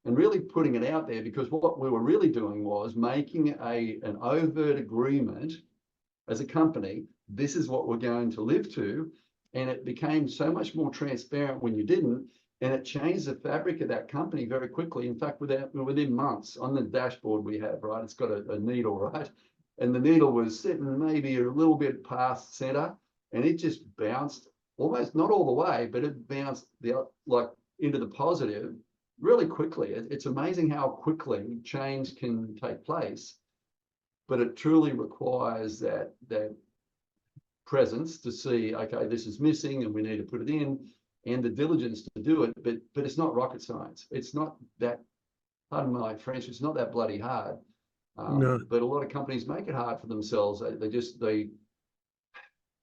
and really putting it out there, because what we were really doing was making an overt agreement as a company. This is what we're going to live to. And it became so much more transparent when you didn't, and it changed the fabric of that company very quickly. In fact, within months, on the dashboard we have, right, it's got a needle, right? And the needle was sitting maybe a little bit past center, and it just bounced almost, not all the way, but it bounced into the positive really quickly. It's amazing how quickly change can take place, but it truly requires that presence to see, okay, this is missing and we need to put it in, and the diligence to do it. But it's not rocket science. It's not that, pardon my French, it's not that bloody hard. No. But a lot of companies make it hard for themselves. They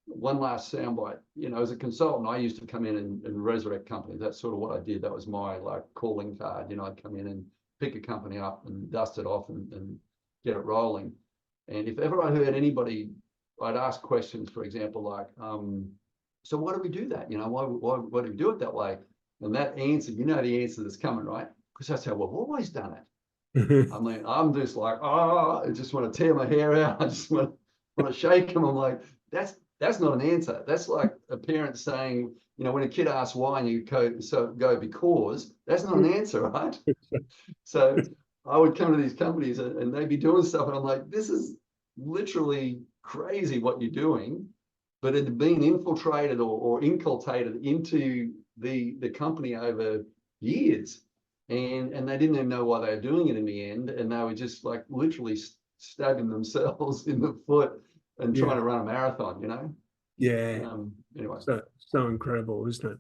one last soundbite. As a consultant, I used to come in and resurrect companies. That's sort of what I did. That was my calling card. I'd come in and pick a company up and dust it off and get it rolling. And if ever I heard anybody, I'd ask questions, for example, like, so why do we do that? Why do we do it that way? And that answer, the answer that's coming, right? Because that's how we've always done it. I mean, I'm just like, I just want to tear my hair out. I just want to shake them. I'm like, that's not an answer. That's like a parent saying, when a kid asks why and you go because, that's not an answer, right? So I would come to these companies and they'd be doing stuff, and I'm like, this is literally crazy what you're doing, but it had been infiltrated or inculcated into the company over years, and they didn't even know why they were doing it in the end, and they were just like literally stabbing themselves in the foot and trying to run a marathon. Yeah. Anyway, so incredible, isn't it?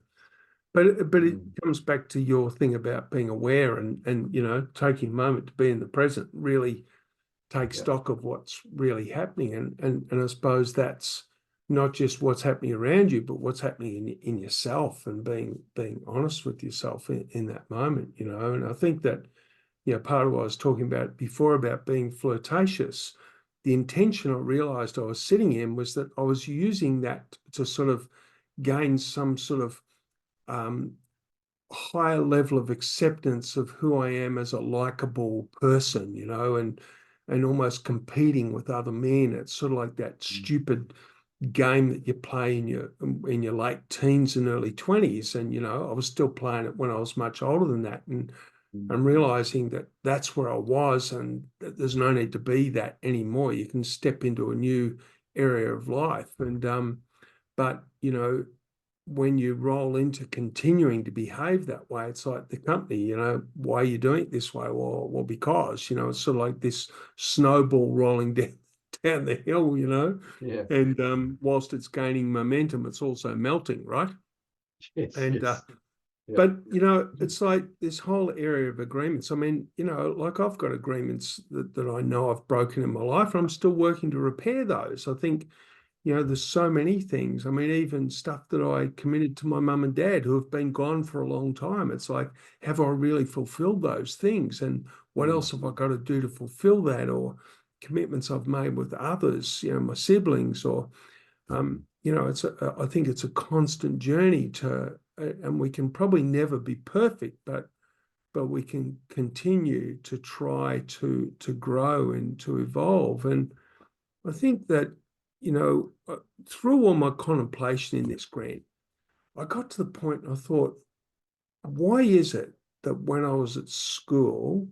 But it comes back to your thing about being aware and taking a moment to be in the present, really take stock of what's really happening, and I suppose that's not just what's happening around you, but what's happening in yourself, and being honest with yourself in that moment, and I think that part of what I was talking about before about being flirtatious, the intention I realized I was sitting in was that I was using that to sort of gain some sort of higher level of acceptance of who I am as a likable person, and almost competing with other men. It's sort of like that stupid game that you play in your late teens and early 20s. And, I was still playing it when I was much older than that. And I'm realizing that that's where I was, and that there's no need to be that anymore. You can step into a new area of life. But, when you roll into continuing to behave that way, it's like the company, why are you doing it this way? Well, because, it's sort of like this snowball rolling down the hill, Yeah. and whilst it's gaining momentum, it's also melting, right? Yes. And Yes. Yeah. but it's like this whole area of agreements. I mean, like I've got agreements that I know I've broken in my life, and I'm still working to repair those. I think, there's so many things. I mean, even stuff that I committed to my mum and dad who have been gone for a long time. It's like, have I really fulfilled those things? And what else have I got to do to fulfill that? Or commitments I've made with others, my siblings, or I think it's a constant journey and we can probably never be perfect, but we can continue to try to grow and to evolve. And I think that, through all my contemplation in this, Grant, I got to the point I thought, why is it that when I was at school,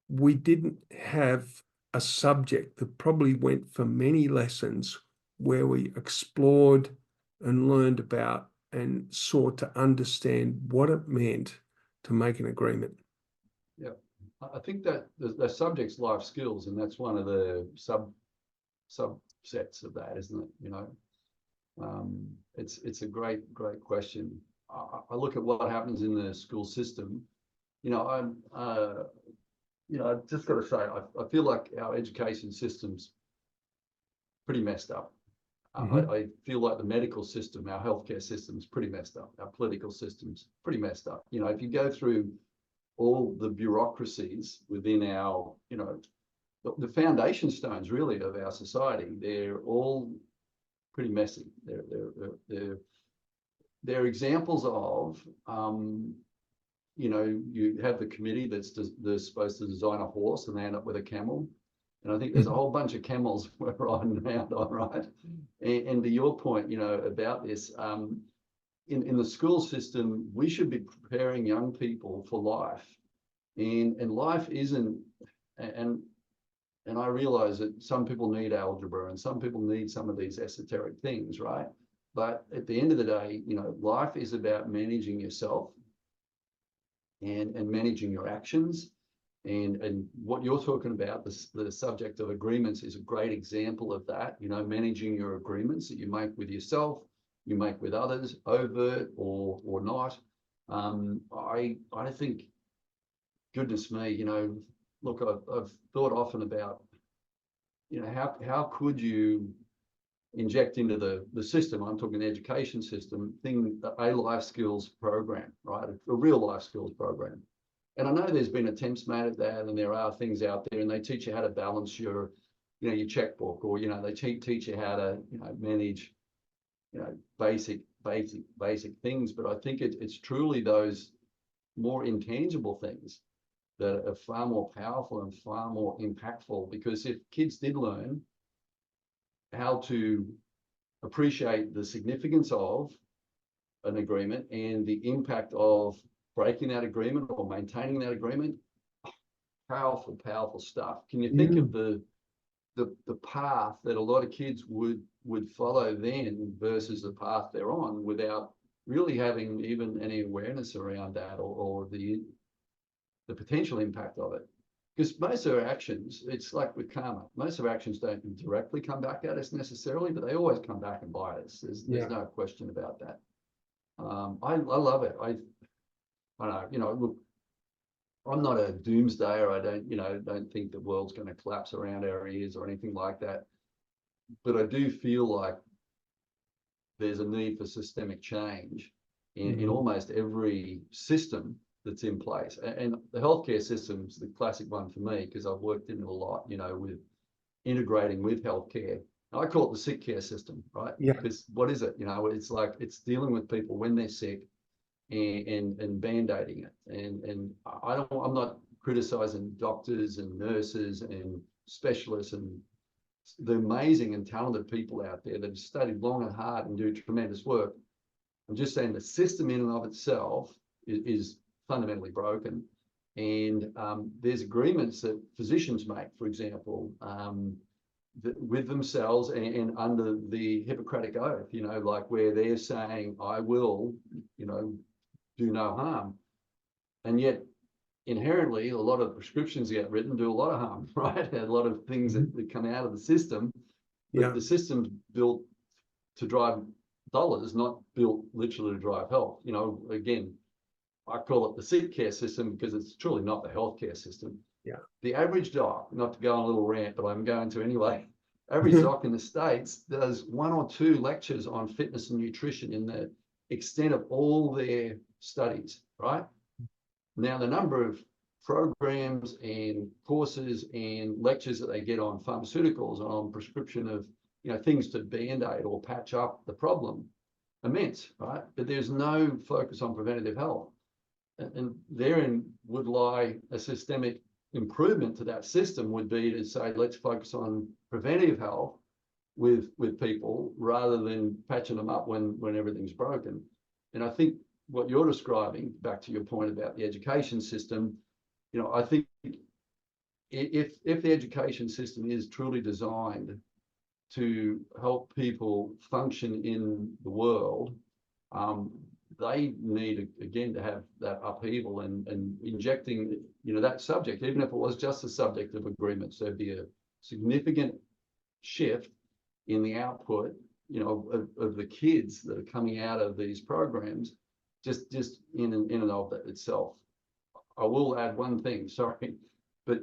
we didn't have a subject that probably went for many lessons where we explored and learned about and sought to understand what it meant to make an agreement? Yeah. I think that the subject's life skills, and that's one of the subsets of that, isn't it? It's a great question. I look at what happens in the school system. I just got to say, I feel like our education system's pretty messed up. I feel like the medical system, our healthcare system's pretty messed up. Our political system's pretty messed up. If you go through all the bureaucracies within our, the foundation stones really of our society, they're all pretty messy. They're examples of, you have the committee that's supposed to design a horse, and they end up with a camel. And I think there's a whole bunch of camels we're riding around on, right? And to your point, about this, in the school system, we should be preparing young people for life. And life isn't, and I realize that some people need algebra and some people need some of these esoteric things, right? But at the end of the day, life is about managing yourself and managing your actions. And what you're talking about, the subject of agreements, is a great example of that. Managing your agreements that you make with yourself, you make with others, overt or not. I think, goodness me, look, I've thought often about, how could you inject into the system, I'm talking the education system, a life skills program, right? A real life skills program. And I know there's been attempts made at that, and there are things out there, and they teach you how to balance your checkbook, or, they teach you how to, manage, basic things. But I think it's truly those more intangible things that are far more powerful and far more impactful, because if kids did learn how to appreciate the significance of an agreement and the impact of breaking that agreement or maintaining that agreement, powerful stuff. Can you think of the path that a lot of kids would follow then versus the path they're on, without really having even any awareness around that, or the potential impact of it? Because most of our actions, it's like with karma, most of our actions don't directly come back at us necessarily, but they always come back and bite us. There's no question about that. I love it. I don't know, look, I'm not a doomsdayer. I don't think the world's going to collapse around our ears or anything like that. But I do feel like there's a need for systemic change in almost every system that's in place. And the healthcare system's the classic one for me, because I've worked in it a lot, with integrating with healthcare. I call it the sick care system, right? Yeah. Because what is it? It's like, it's dealing with people when they're sick and band-aiding it. And I'm not criticizing doctors and nurses and specialists and the amazing and talented people out there that have studied long and hard and do tremendous work. I'm just saying the system in and of itself is fundamentally broken. And there's agreements that physicians make, for example, with themselves and under the Hippocratic Oath, like where they're saying, I will, do no harm. And yet inherently, a lot of prescriptions get written do a lot of harm, right? A lot of things that come out of the system, but the system's built to drive dollars, not built literally to drive health. Again, I call it the sick care system because it's truly not the healthcare system. Yeah. The average doc, not to go on a little rant, but I'm going to anyway. Average doc in the States does 1 or 2 lectures on fitness and nutrition in the extent of all their studies, right? Now, the number of programs and courses and lectures that they get on pharmaceuticals and on prescription of, things to band-aid or patch up the problem, immense, right? But there's no focus on preventative health. And therein would lie a systemic improvement to that system would be to say, let's focus on preventive health with people rather than patching them up when everything's broken. And I think what you're describing, back to your point about the education system, I think if the education system is truly designed to help people function in the world, they need, again, to have that upheaval and injecting, that subject, even if it was just a subject of agreements, there'd be a significant shift in the output, of the kids that are coming out of these programs, just in and of that itself. I will add one thing, sorry, but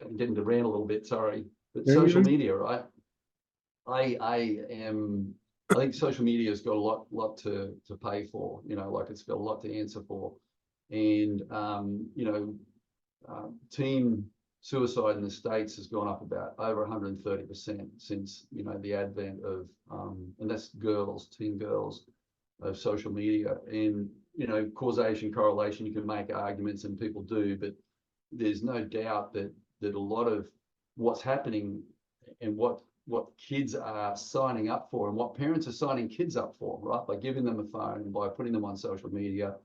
I'm getting to rant a little bit, sorry, but social media, right? I think social media has got a lot to pay for, like it's got a lot to answer for. And, teen suicide in the States has gone up about over 130% since, the advent of, and that's teen girls, of social media. And, causation, correlation, you can make arguments and people do, but there's no doubt that a lot of what's happening and what kids are signing up for and what parents are signing kids up for, right? By giving them a phone and by putting them on social media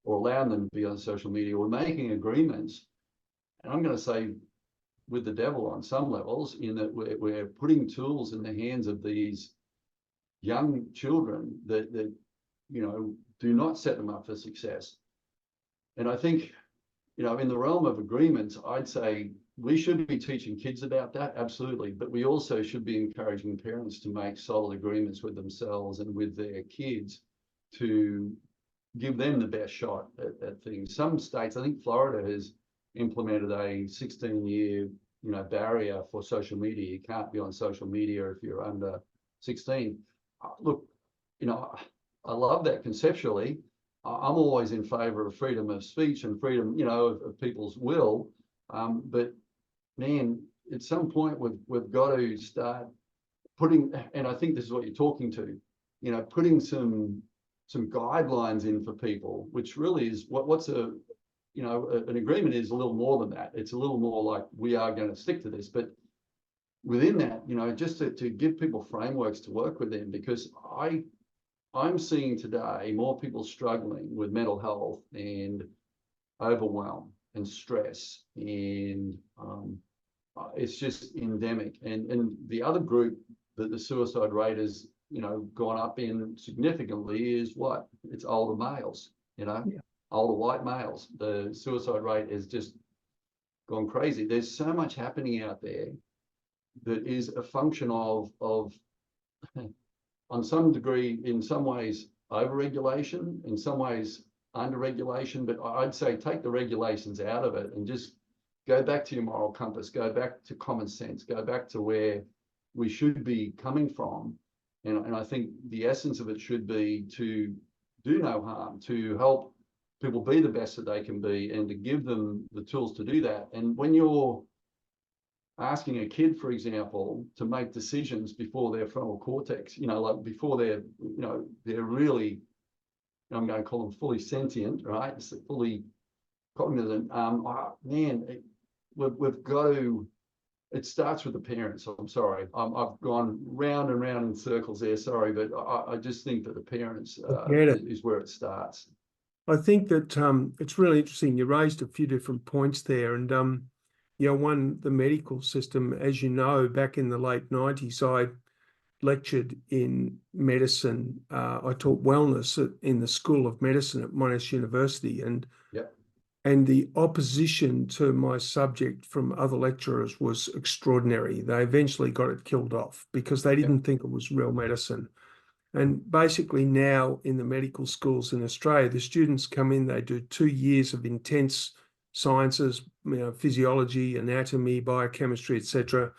or allowing them to be on social media, we're making agreements. And I'm going to say with the devil on some levels, in that we're putting tools in the hands of these young children that do not set them up for success. And I think, in the realm of agreements, I'd say we should be teaching kids about that, absolutely. But we also should be encouraging parents to make solid agreements with themselves and with their kids to give them the best shot at things. Some states, I think Florida has implemented a 16-year, barrier for social media. You can't be on social media if you're under 16. Look, I love that conceptually. I'm always in favor of freedom of speech and freedom, of people's will. But man, at some point we've got to start putting, and I think this is what you're talking to, putting some guidelines in for people, which really is what's an agreement is a little more than that. It's a little more like we are going to stick to this, but within that, just to give people frameworks to work within, because I'm seeing today more people struggling with mental health and overwhelm and stress, and it's just endemic. And the other group that the suicide rate has gone up in significantly is what? It's older males, older white males. The suicide rate has just gone crazy. There's so much happening out there that is a function of on some degree, in some ways, over-regulation, in some ways, under-regulation. But I'd say take the regulations out of it and just go back to your moral compass, go back to common sense, go back to where we should be coming from. And I think the essence of it should be to do no harm, to help people be the best that they can be and to give them the tools to do that. And when you're asking a kid, for example, to make decisions before their frontal cortex, like before they're really, I'm going to call them fully sentient, right? It's fully cognizant. Man, we've got to it starts with the parents. I'm sorry. I've gone round and round in circles there. Sorry, but I just think that the parents Get it. is where it starts. I think that it's really interesting. You raised a few different points there, and one, the medical system, as you know, back in the late 90s, I lectured in medicine. I taught wellness in the School of Medicine at Monash University, Yep. and the opposition to my subject from other lecturers was extraordinary. They eventually got it killed off because they Yep. didn't think it was real medicine. And basically now in the medical schools in Australia, the students come in, they do 2 years of intense sciences, physiology, anatomy, biochemistry, etc.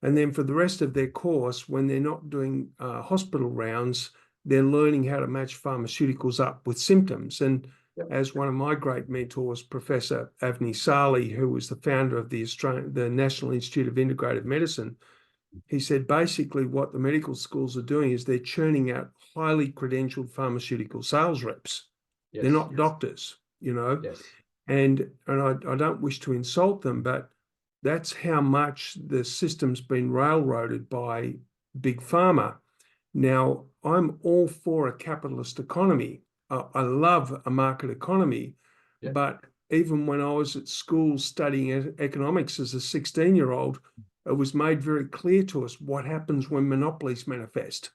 And then for the rest of their course, when they're not doing hospital rounds, they're learning how to match pharmaceuticals up with symptoms. And Yep. as one of my great mentors, Professor Avni Sali, who was the founder of the National Institute of Integrative Medicine, he said basically what the medical schools are doing is they're churning out highly credentialed pharmaceutical sales reps. Yes. They're not Yes. doctors, Yes. And I don't wish to insult them, but that's how much the system's been railroaded by big pharma. Now, I'm all for a capitalist economy. I love a market economy, Yep. but even when I was at school studying economics as a 16-year-old, it was made very clear to us what happens when monopolies manifest.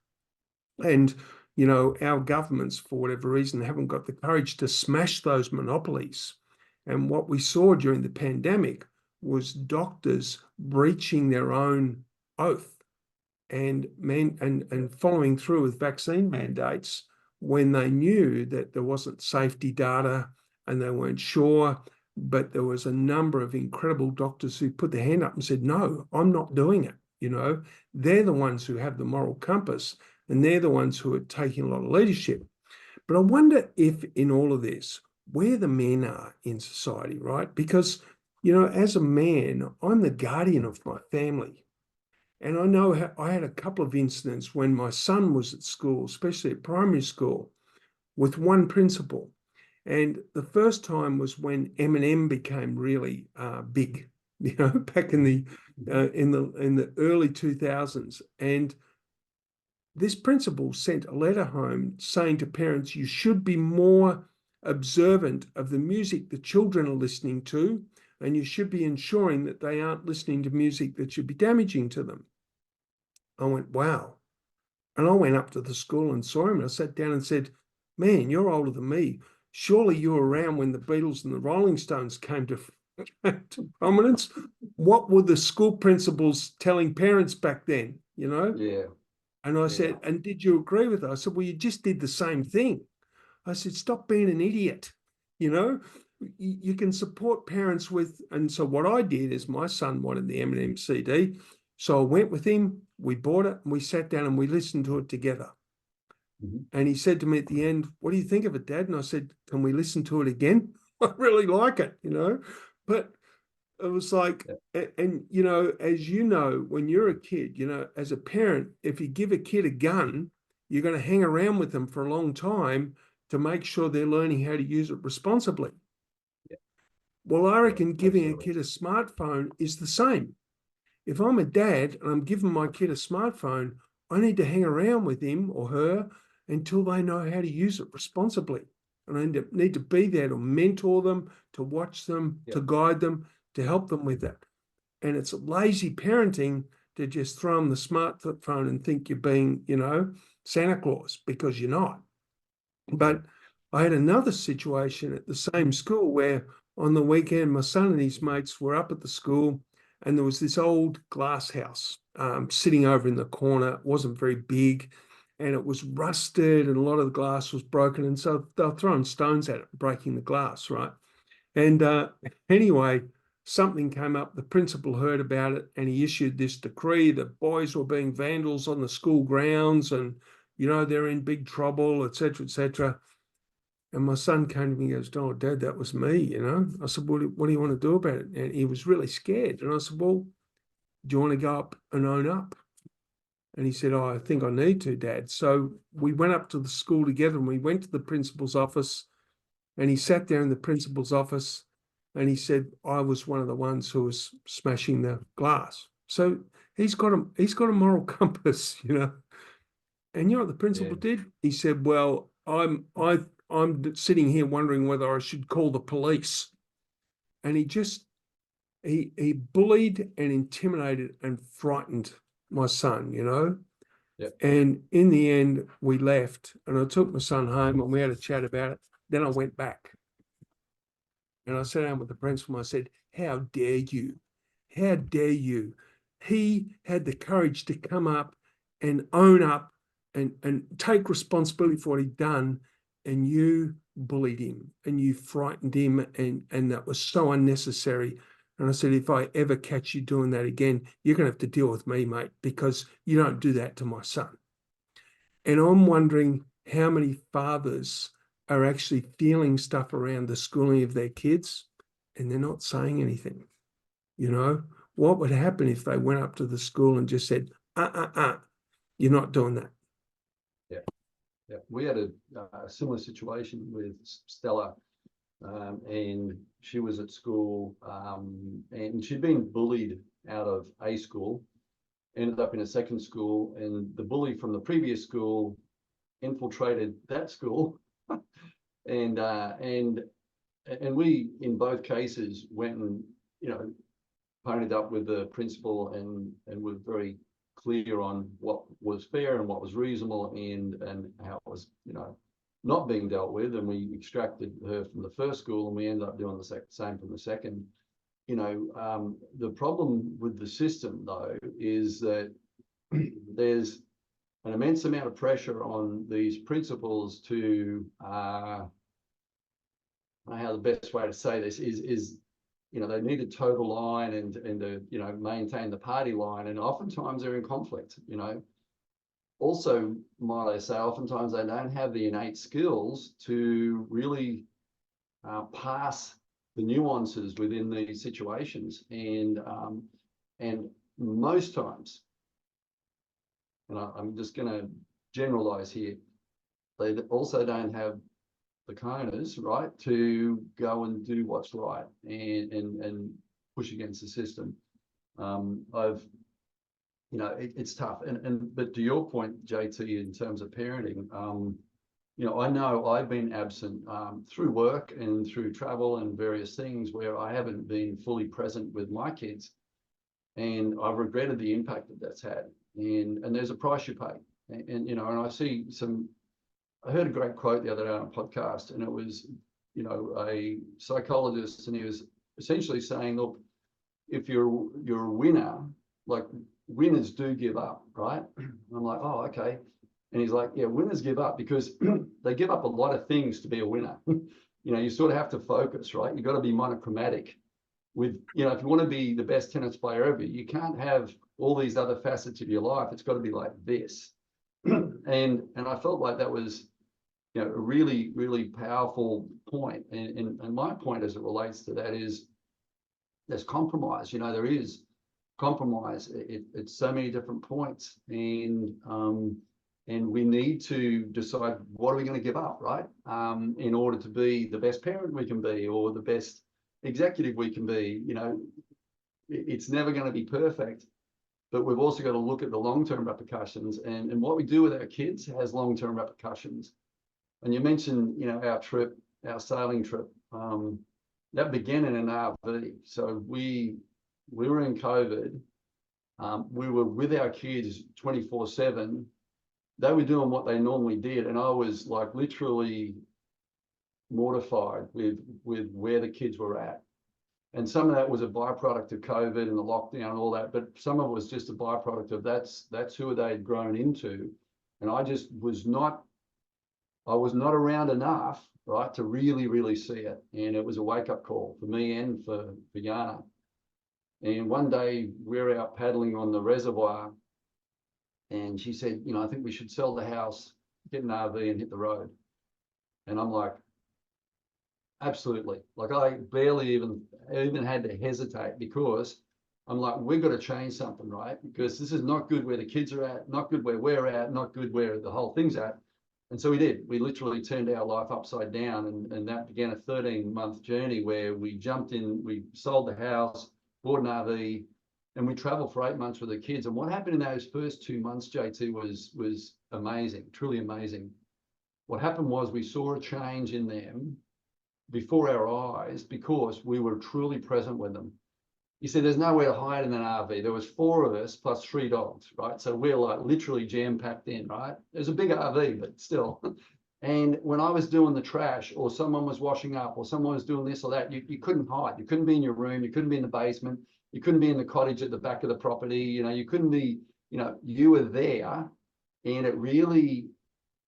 And, our governments, for whatever reason, haven't got the courage to smash those monopolies. And what we saw during the pandemic was doctors breaching their own oath and following through with vaccine mandates when they knew that there wasn't safety data and they weren't sure. But there was a number of incredible doctors who put their hand up and said, no, I'm not doing it. They're the ones who have the moral compass, and they're the ones who are taking a lot of leadership. But I wonder if in all of this, where the men are in society, right? Because, as a man, I'm the guardian of my family. And I know I had a couple of incidents when my son was at school, especially at primary school, with one principal. And the first time was when Eminem became really big, back in the early 2000s. And this principal sent a letter home saying to parents, you should be more observant of the music the children are listening to, and you should be ensuring that they aren't listening to music that should be damaging to them. I went, wow. And I went up to the school and saw him, and I sat down and said, man, you're older than me. Surely you were around when the Beatles and the Rolling Stones came to prominence. What were the school principals telling parents back then, Yeah. And I said, and did you agree with it? I said, well, you just did the same thing. I said, stop being an idiot. You can support parents with, and so what I did is my son wanted the Eminem CD. So I went with him, we bought it, and we sat down and we listened to it together. Mm-hmm. And he said to me at the end, what do you think of it, Dad? And I said, can we listen to it again? I really like it, But it was like, and, as you know, when you're a kid, as a parent, if you give a kid a gun, you're going to hang around with them for a long time to make sure they're learning how to use it responsibly. Yeah. Well, I reckon giving absolutely. a kid a smartphone is the same. If I'm a dad and I'm giving my kid a smartphone, I need to hang around with him or her until they know how to use it responsibly. And I need to be there to mentor them, to watch them, to guide them, to help them with that. And it's lazy parenting to just throw them the smartphone and think you're being, Santa Claus, because you're not. But I had another situation at the same school where on the weekend, my son and his mates were up at the school, and there was this old glass house sitting over in the corner. It wasn't very big, and it was rusted, and a lot of the glass was broken. And so they were throwing stones at it, breaking the glass, right? And anyway, something came up. The principal heard about it, and he issued this decree that boys were being vandals on the school grounds, and they're in big trouble, etc., etc. And my son came to me and goes, oh, Dad, that was me, I said, well, what do you want to do about it? And he was really scared. And I said, well, do you want to go up and own up? And he said, oh, I think I need to, Dad. So we went up to the school together, and we went to the principal's office, and he sat there in the principal's office, And he said, I was one of the ones who was smashing the glass. So he's got a moral compass, you know. And you know what the principal did? He said, well, I'm sitting here wondering whether I should call the police. And he bullied and intimidated and frightened my son, you know. Yep. And in the end, we left, and I took my son home and we had a chat about it. Then I went back and I sat down with the principal. I said, how dare you? How dare you? He had the courage to come up and own up and take responsibility for what he'd done. And you bullied him and you frightened him. And that was so unnecessary. And I said, if I ever catch you doing that again, you're going to have to deal with me, mate, because you don't do that to my son. And I'm wondering how many fathers are actually feeling stuff around the schooling of their kids and they're not saying anything. You know, what would happen if they went up to the school and just said, you're not doing that? Yeah. Yeah. We had a similar situation with Stella, and she was at school, and she'd been bullied out of a school, ended up in a second school, and the bully from the previous school infiltrated that school. and we, in both cases, went and, you know, ponied up with the principal and were very clear on what was fair and what was reasonable and how it was, you know, not being dealt with. And we extracted her from the first school and we ended up doing the same from the second. You know, the problem with the system, though, is that there's an immense amount of pressure on these principals to, I don't know how the best way to say this is, you know, they need a total line and to, you know, maintain the party line. And oftentimes they're in conflict, you know. Also, might I say, oftentimes they don't have the innate skills to really pass the nuances within these situations. And most times, and I'm just going to generalize here, they also don't have the cojones, right, to go and do what's right and push against the system. You know, it's tough. But to your point, JT, in terms of parenting, you know I've been absent through work and through travel and various things where I haven't been fully present with my kids, and I've regretted the impact that that's had. And there's a price you pay. And you know, and I heard a great quote the other day on a podcast, and it was, you know, a psychologist, and he was essentially saying, look, if you're a winner, like winners do give up, right? And I'm like, oh, okay. And he's like, yeah, winners give up because they give up a lot of things to be a winner. You know, you sort of have to focus, right? You've got to be monochromatic with, you know, if you want to be the best tennis player ever, you can't have all these other facets of your life. It's got to be like this. And I felt like that was, you know, a really, really powerful point. And my point as it relates to that is there's compromise. You know, there is compromise at so many different points. And we need to decide what are we going to give up, right? In order to be the best parent we can be or the best executive we can be. You know, it's never going to be perfect. But we've also got to look at the long-term repercussions, and what we do with our kids has long-term repercussions. And you mentioned, you know, our sailing trip, that began in an RV. So we were in COVID. We were with our kids 24/7. They were doing what they normally did, and I was like literally mortified with where the kids were at. And some of that was a byproduct of COVID and the lockdown and all that, but some of it was just a byproduct of that's who they had grown into. And I just was not around enough, right, to really, really see it. And it was a wake-up call for me and for Yana. And one day we're out paddling on the reservoir, and she said, you know, I think we should sell the house, get an RV and hit the road. And I'm like, absolutely. Like I barely even had to hesitate, because I'm like, we've got to change something, right? Because this is not good where the kids are at, not good where we're at, not good where the whole thing's at. And so we did. We literally turned our life upside down, and that began a 13-month journey where we jumped in, we sold the house, bought an RV, and we traveled for 8 months with the kids. And what happened in those first 2 months, JT, was amazing, truly amazing. What happened was we saw a change in them before our eyes because we were truly present with them. You said there's nowhere to hide in an RV. There was 4 of us plus 3 dogs, right? So we're like literally jam-packed in, right? It was a big RV, but still. And when I was doing the trash, or someone was washing up, or someone was doing this or that, you couldn't hide. You couldn't be in your room. You couldn't be in the basement. You couldn't be in the cottage at the back of the property. You couldn't be, you were there. And it really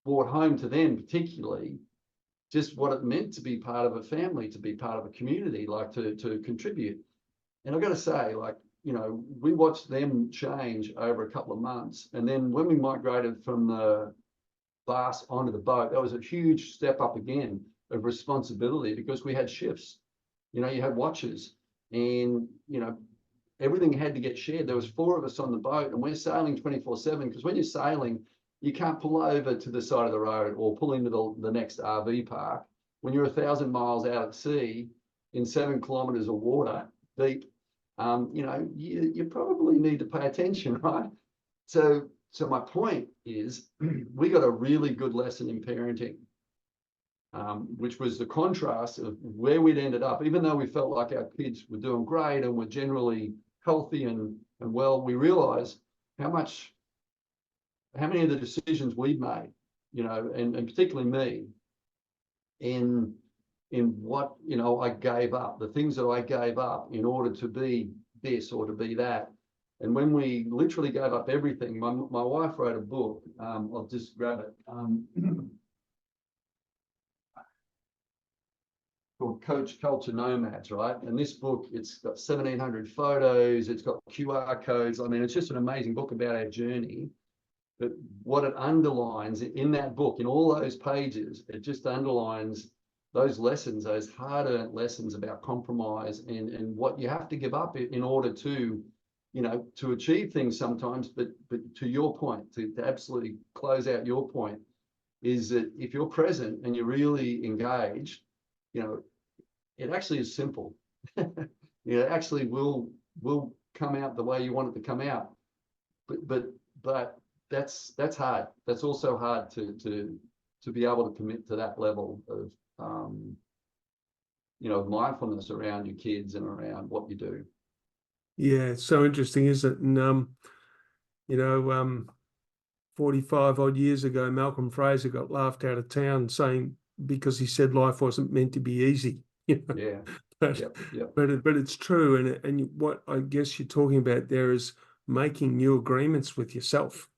brought home to them, particularly, just what it meant to be part of a family, to be part of a community, like to contribute. And I've got to say, we watched them change over a couple of months. And then when we migrated from the bus onto the boat, that was a huge step up again of responsibility because we had shifts. You had watches, and, everything had to get shared. There was 4 of us on the boat, and we're sailing 24/7 because when you're sailing, you can't pull over to the side of the road or pull into the next RV park. When you're 1,000 miles out at sea in 7 kilometers of water deep, you probably need to pay attention, right? So my point is, we got a really good lesson in parenting, which was the contrast of where we'd ended up. Even though we felt like our kids were doing great and were generally healthy and well, we realized how many of the decisions we'd made, and particularly me, in what, I gave up, the things that I gave up in order to be this or to be that. And when we literally gave up everything, my wife wrote a book. I'll just grab it. Called Coach Culture Nomads, right? And this book, it's got 1,700 photos. It's got QR codes. I mean, it's just an amazing book about our journey. But what it underlines in that book, in all those pages, it just underlines those lessons, those hard-earned lessons about compromise and what you have to give up in order to, to achieve things sometimes. But to your point, to absolutely close out your point, is that if you're present and you're really engaged, it actually is simple. It actually will come out the way you want it to come out. But that's hard. That's also hard to be able to commit to that level of mindfulness around your kids and around what you do. Yeah, it's so interesting, isn't it? And 45 odd years ago, Malcolm Fraser got laughed out of town saying because he said life wasn't meant to be easy. Yeah. But Yep. but it's true, and what I guess you're talking about there is making new agreements with yourself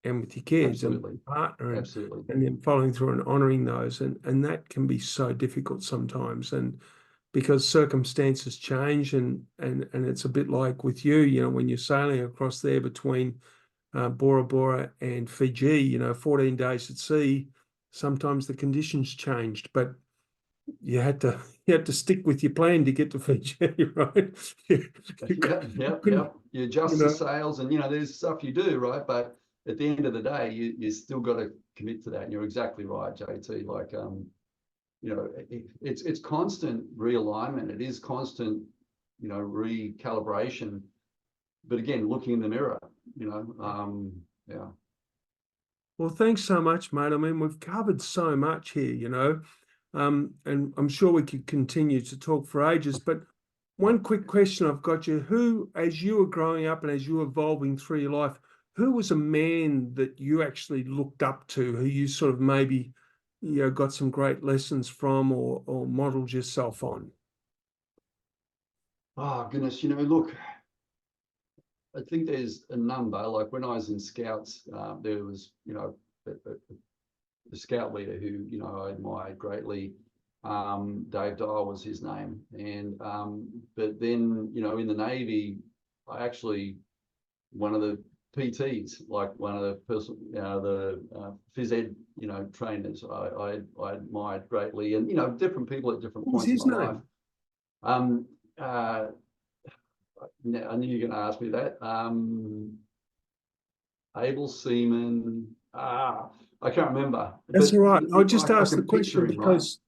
and with your kids and Absolutely. your partner, Absolutely. and then following through and honoring those, and that can be so difficult sometimes, and because circumstances change, and it's a bit like with you, when you're sailing across there between Bora Bora and Fiji, 14 days at sea, sometimes the conditions changed, but you had to stick with your plan to get to Fiji, right? Yep. You adjust the sails, and there's stuff you do, right? But at the end of the day, you still got to commit to that. And you're exactly right, JT. Like it's constant realignment. It is constant, recalibration. But again, looking in the mirror, yeah. Well, thanks so much, mate. I mean, we've covered so much here, and I'm sure we could continue to talk for ages, but one quick question I've got you. Who, as you were growing up and as you were evolving through your life, who was a man that you actually looked up to, who you sort of maybe, got some great lessons from or modeled yourself on? Oh, goodness. Look, I think there's a number. Like when I was in Scouts, there was, the scout leader who, I admired greatly. Dave Dyle was his name. And, but then, in the Navy, I actually, one of the PTs, like one of the person, the phys ed, trainers, I admired greatly, and different people at different What was points in his my name? life. I knew you were going to ask me that. Able seaman. I can't remember. That's But all right. I just I asked the can picture question him, right? because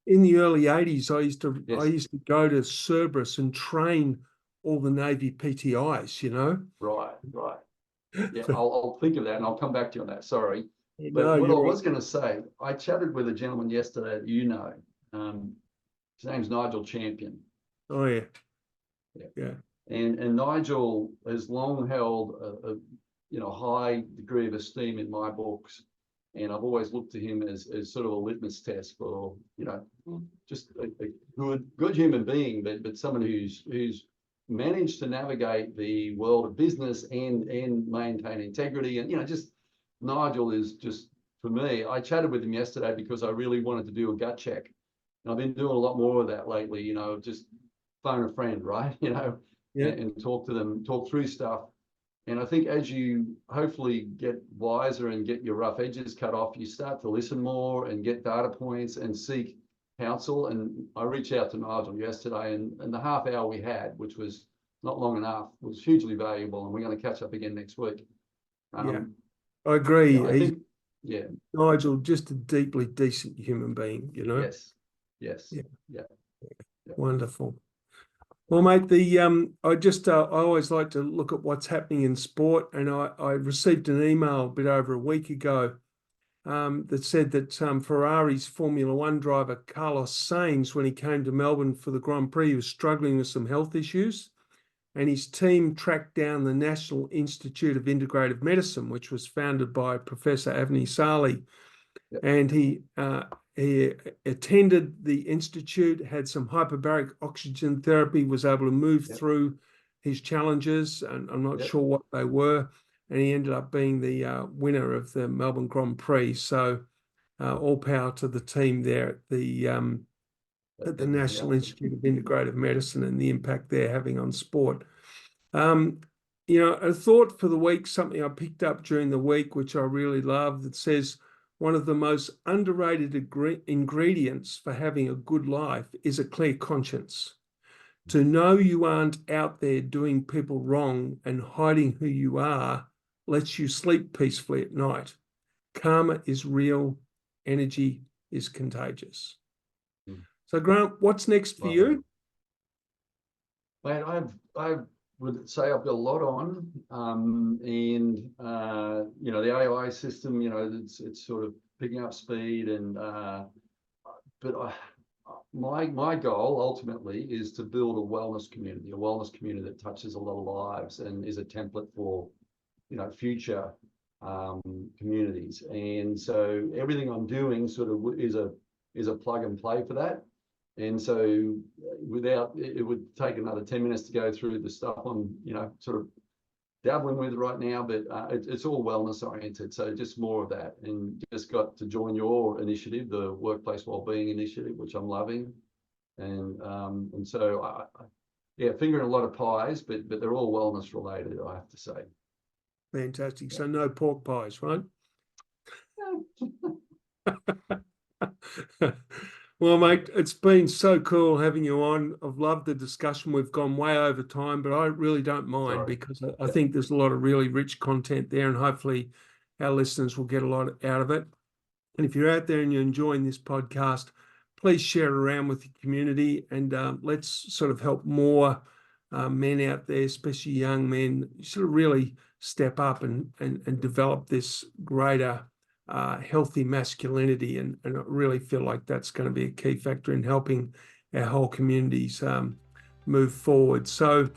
in the early 80s, I Yes. used to go to Cerberus and train all the Navy PTIs, you know. Right. Yeah, I'll think of that and I'll come back to you on that. Sorry. But No, what I you're right. was going to say, I chatted with a gentleman yesterday that you know. His name's Nigel Champion. Oh yeah. Yeah. Yeah. And Nigel has long held a high degree of esteem in my books, and I've always looked to him as sort of a litmus test for just a good human being, but someone who's managed to navigate the world of business and maintain integrity. And just Nigel is just, for me, I chatted with him yesterday because I really wanted to do a gut check. And I've been doing a lot more of that lately, just phone a friend, right? Yeah. And talk to them, talk through stuff. And I think as you hopefully get wiser and get your rough edges cut off, you start to listen more and get data points and seek counsel. And I reached out to Nigel yesterday, and the half hour we had, which was not long enough, was hugely valuable. And we're going to catch up again next week. Yeah. I agree. I think, yeah. Nigel, just a deeply decent human being, you know. Yes. Yeah. Wonderful. Well, mate, I always like to look at what's happening in sport, and I received an email a bit over a week ago that said that Ferrari's Formula One driver Carlos Sainz, when he came to Melbourne for the Grand Prix, was struggling with some health issues, and his team tracked down the National Institute of Integrative Medicine, which was founded by Professor Avni Sali, and he attended the institute, had some hyperbaric oxygen therapy, was able to move through his challenges, and I'm not sure what they were, and he ended up being the winner of the Melbourne Grand Prix. So all power to the team there at the National Institute of Integrative Medicine and the impact they're having on sport. A thought for the week, something I picked up during the week, which I really love, that says, one of the most underrated ingredients for having a good life is a clear conscience. To know you aren't out there doing people wrong and hiding who you are lets you sleep peacefully at night. Karma is real. Energy is contagious. So, Grant, what's next for you? Mate, I would say I've got a lot on, and the AI system, it's sort of picking up speed, and but my goal ultimately is to build a wellness community that touches a lot of lives and is a template for future communities. And so everything I'm doing sort of is a plug and play for that. And so it would take another 10 minutes to go through the stuff I'm, sort of dabbling with right now, but it's all wellness oriented. So just more of that, and just got to join your initiative, the Workplace Wellbeing Initiative, which I'm loving. And so fingering a lot of pies, but they're all wellness related, I have to say. Fantastic. So no pork pies, right? Well, mate, it's been so cool having you on. I've loved the discussion. We've gone way over time, but I really don't mind because I think there's a lot of really rich content there, and hopefully our listeners will get a lot out of it. And if you're out there and you're enjoying this podcast, please share it around with your community, and let's sort of help more men out there, especially young men, sort of really step up and develop this greater healthy masculinity, and I really feel like that's going to be a key factor in helping our whole communities move forward. So,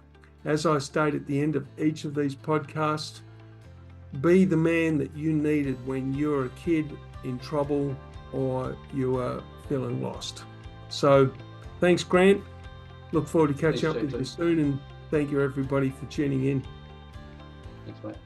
as I state at the end of each of these podcasts, be the man that you needed when you were a kid in trouble or you were feeling lost. So, thanks, Grant. Look forward to catching up with you soon, and thank you everybody for tuning in. Thanks, mate.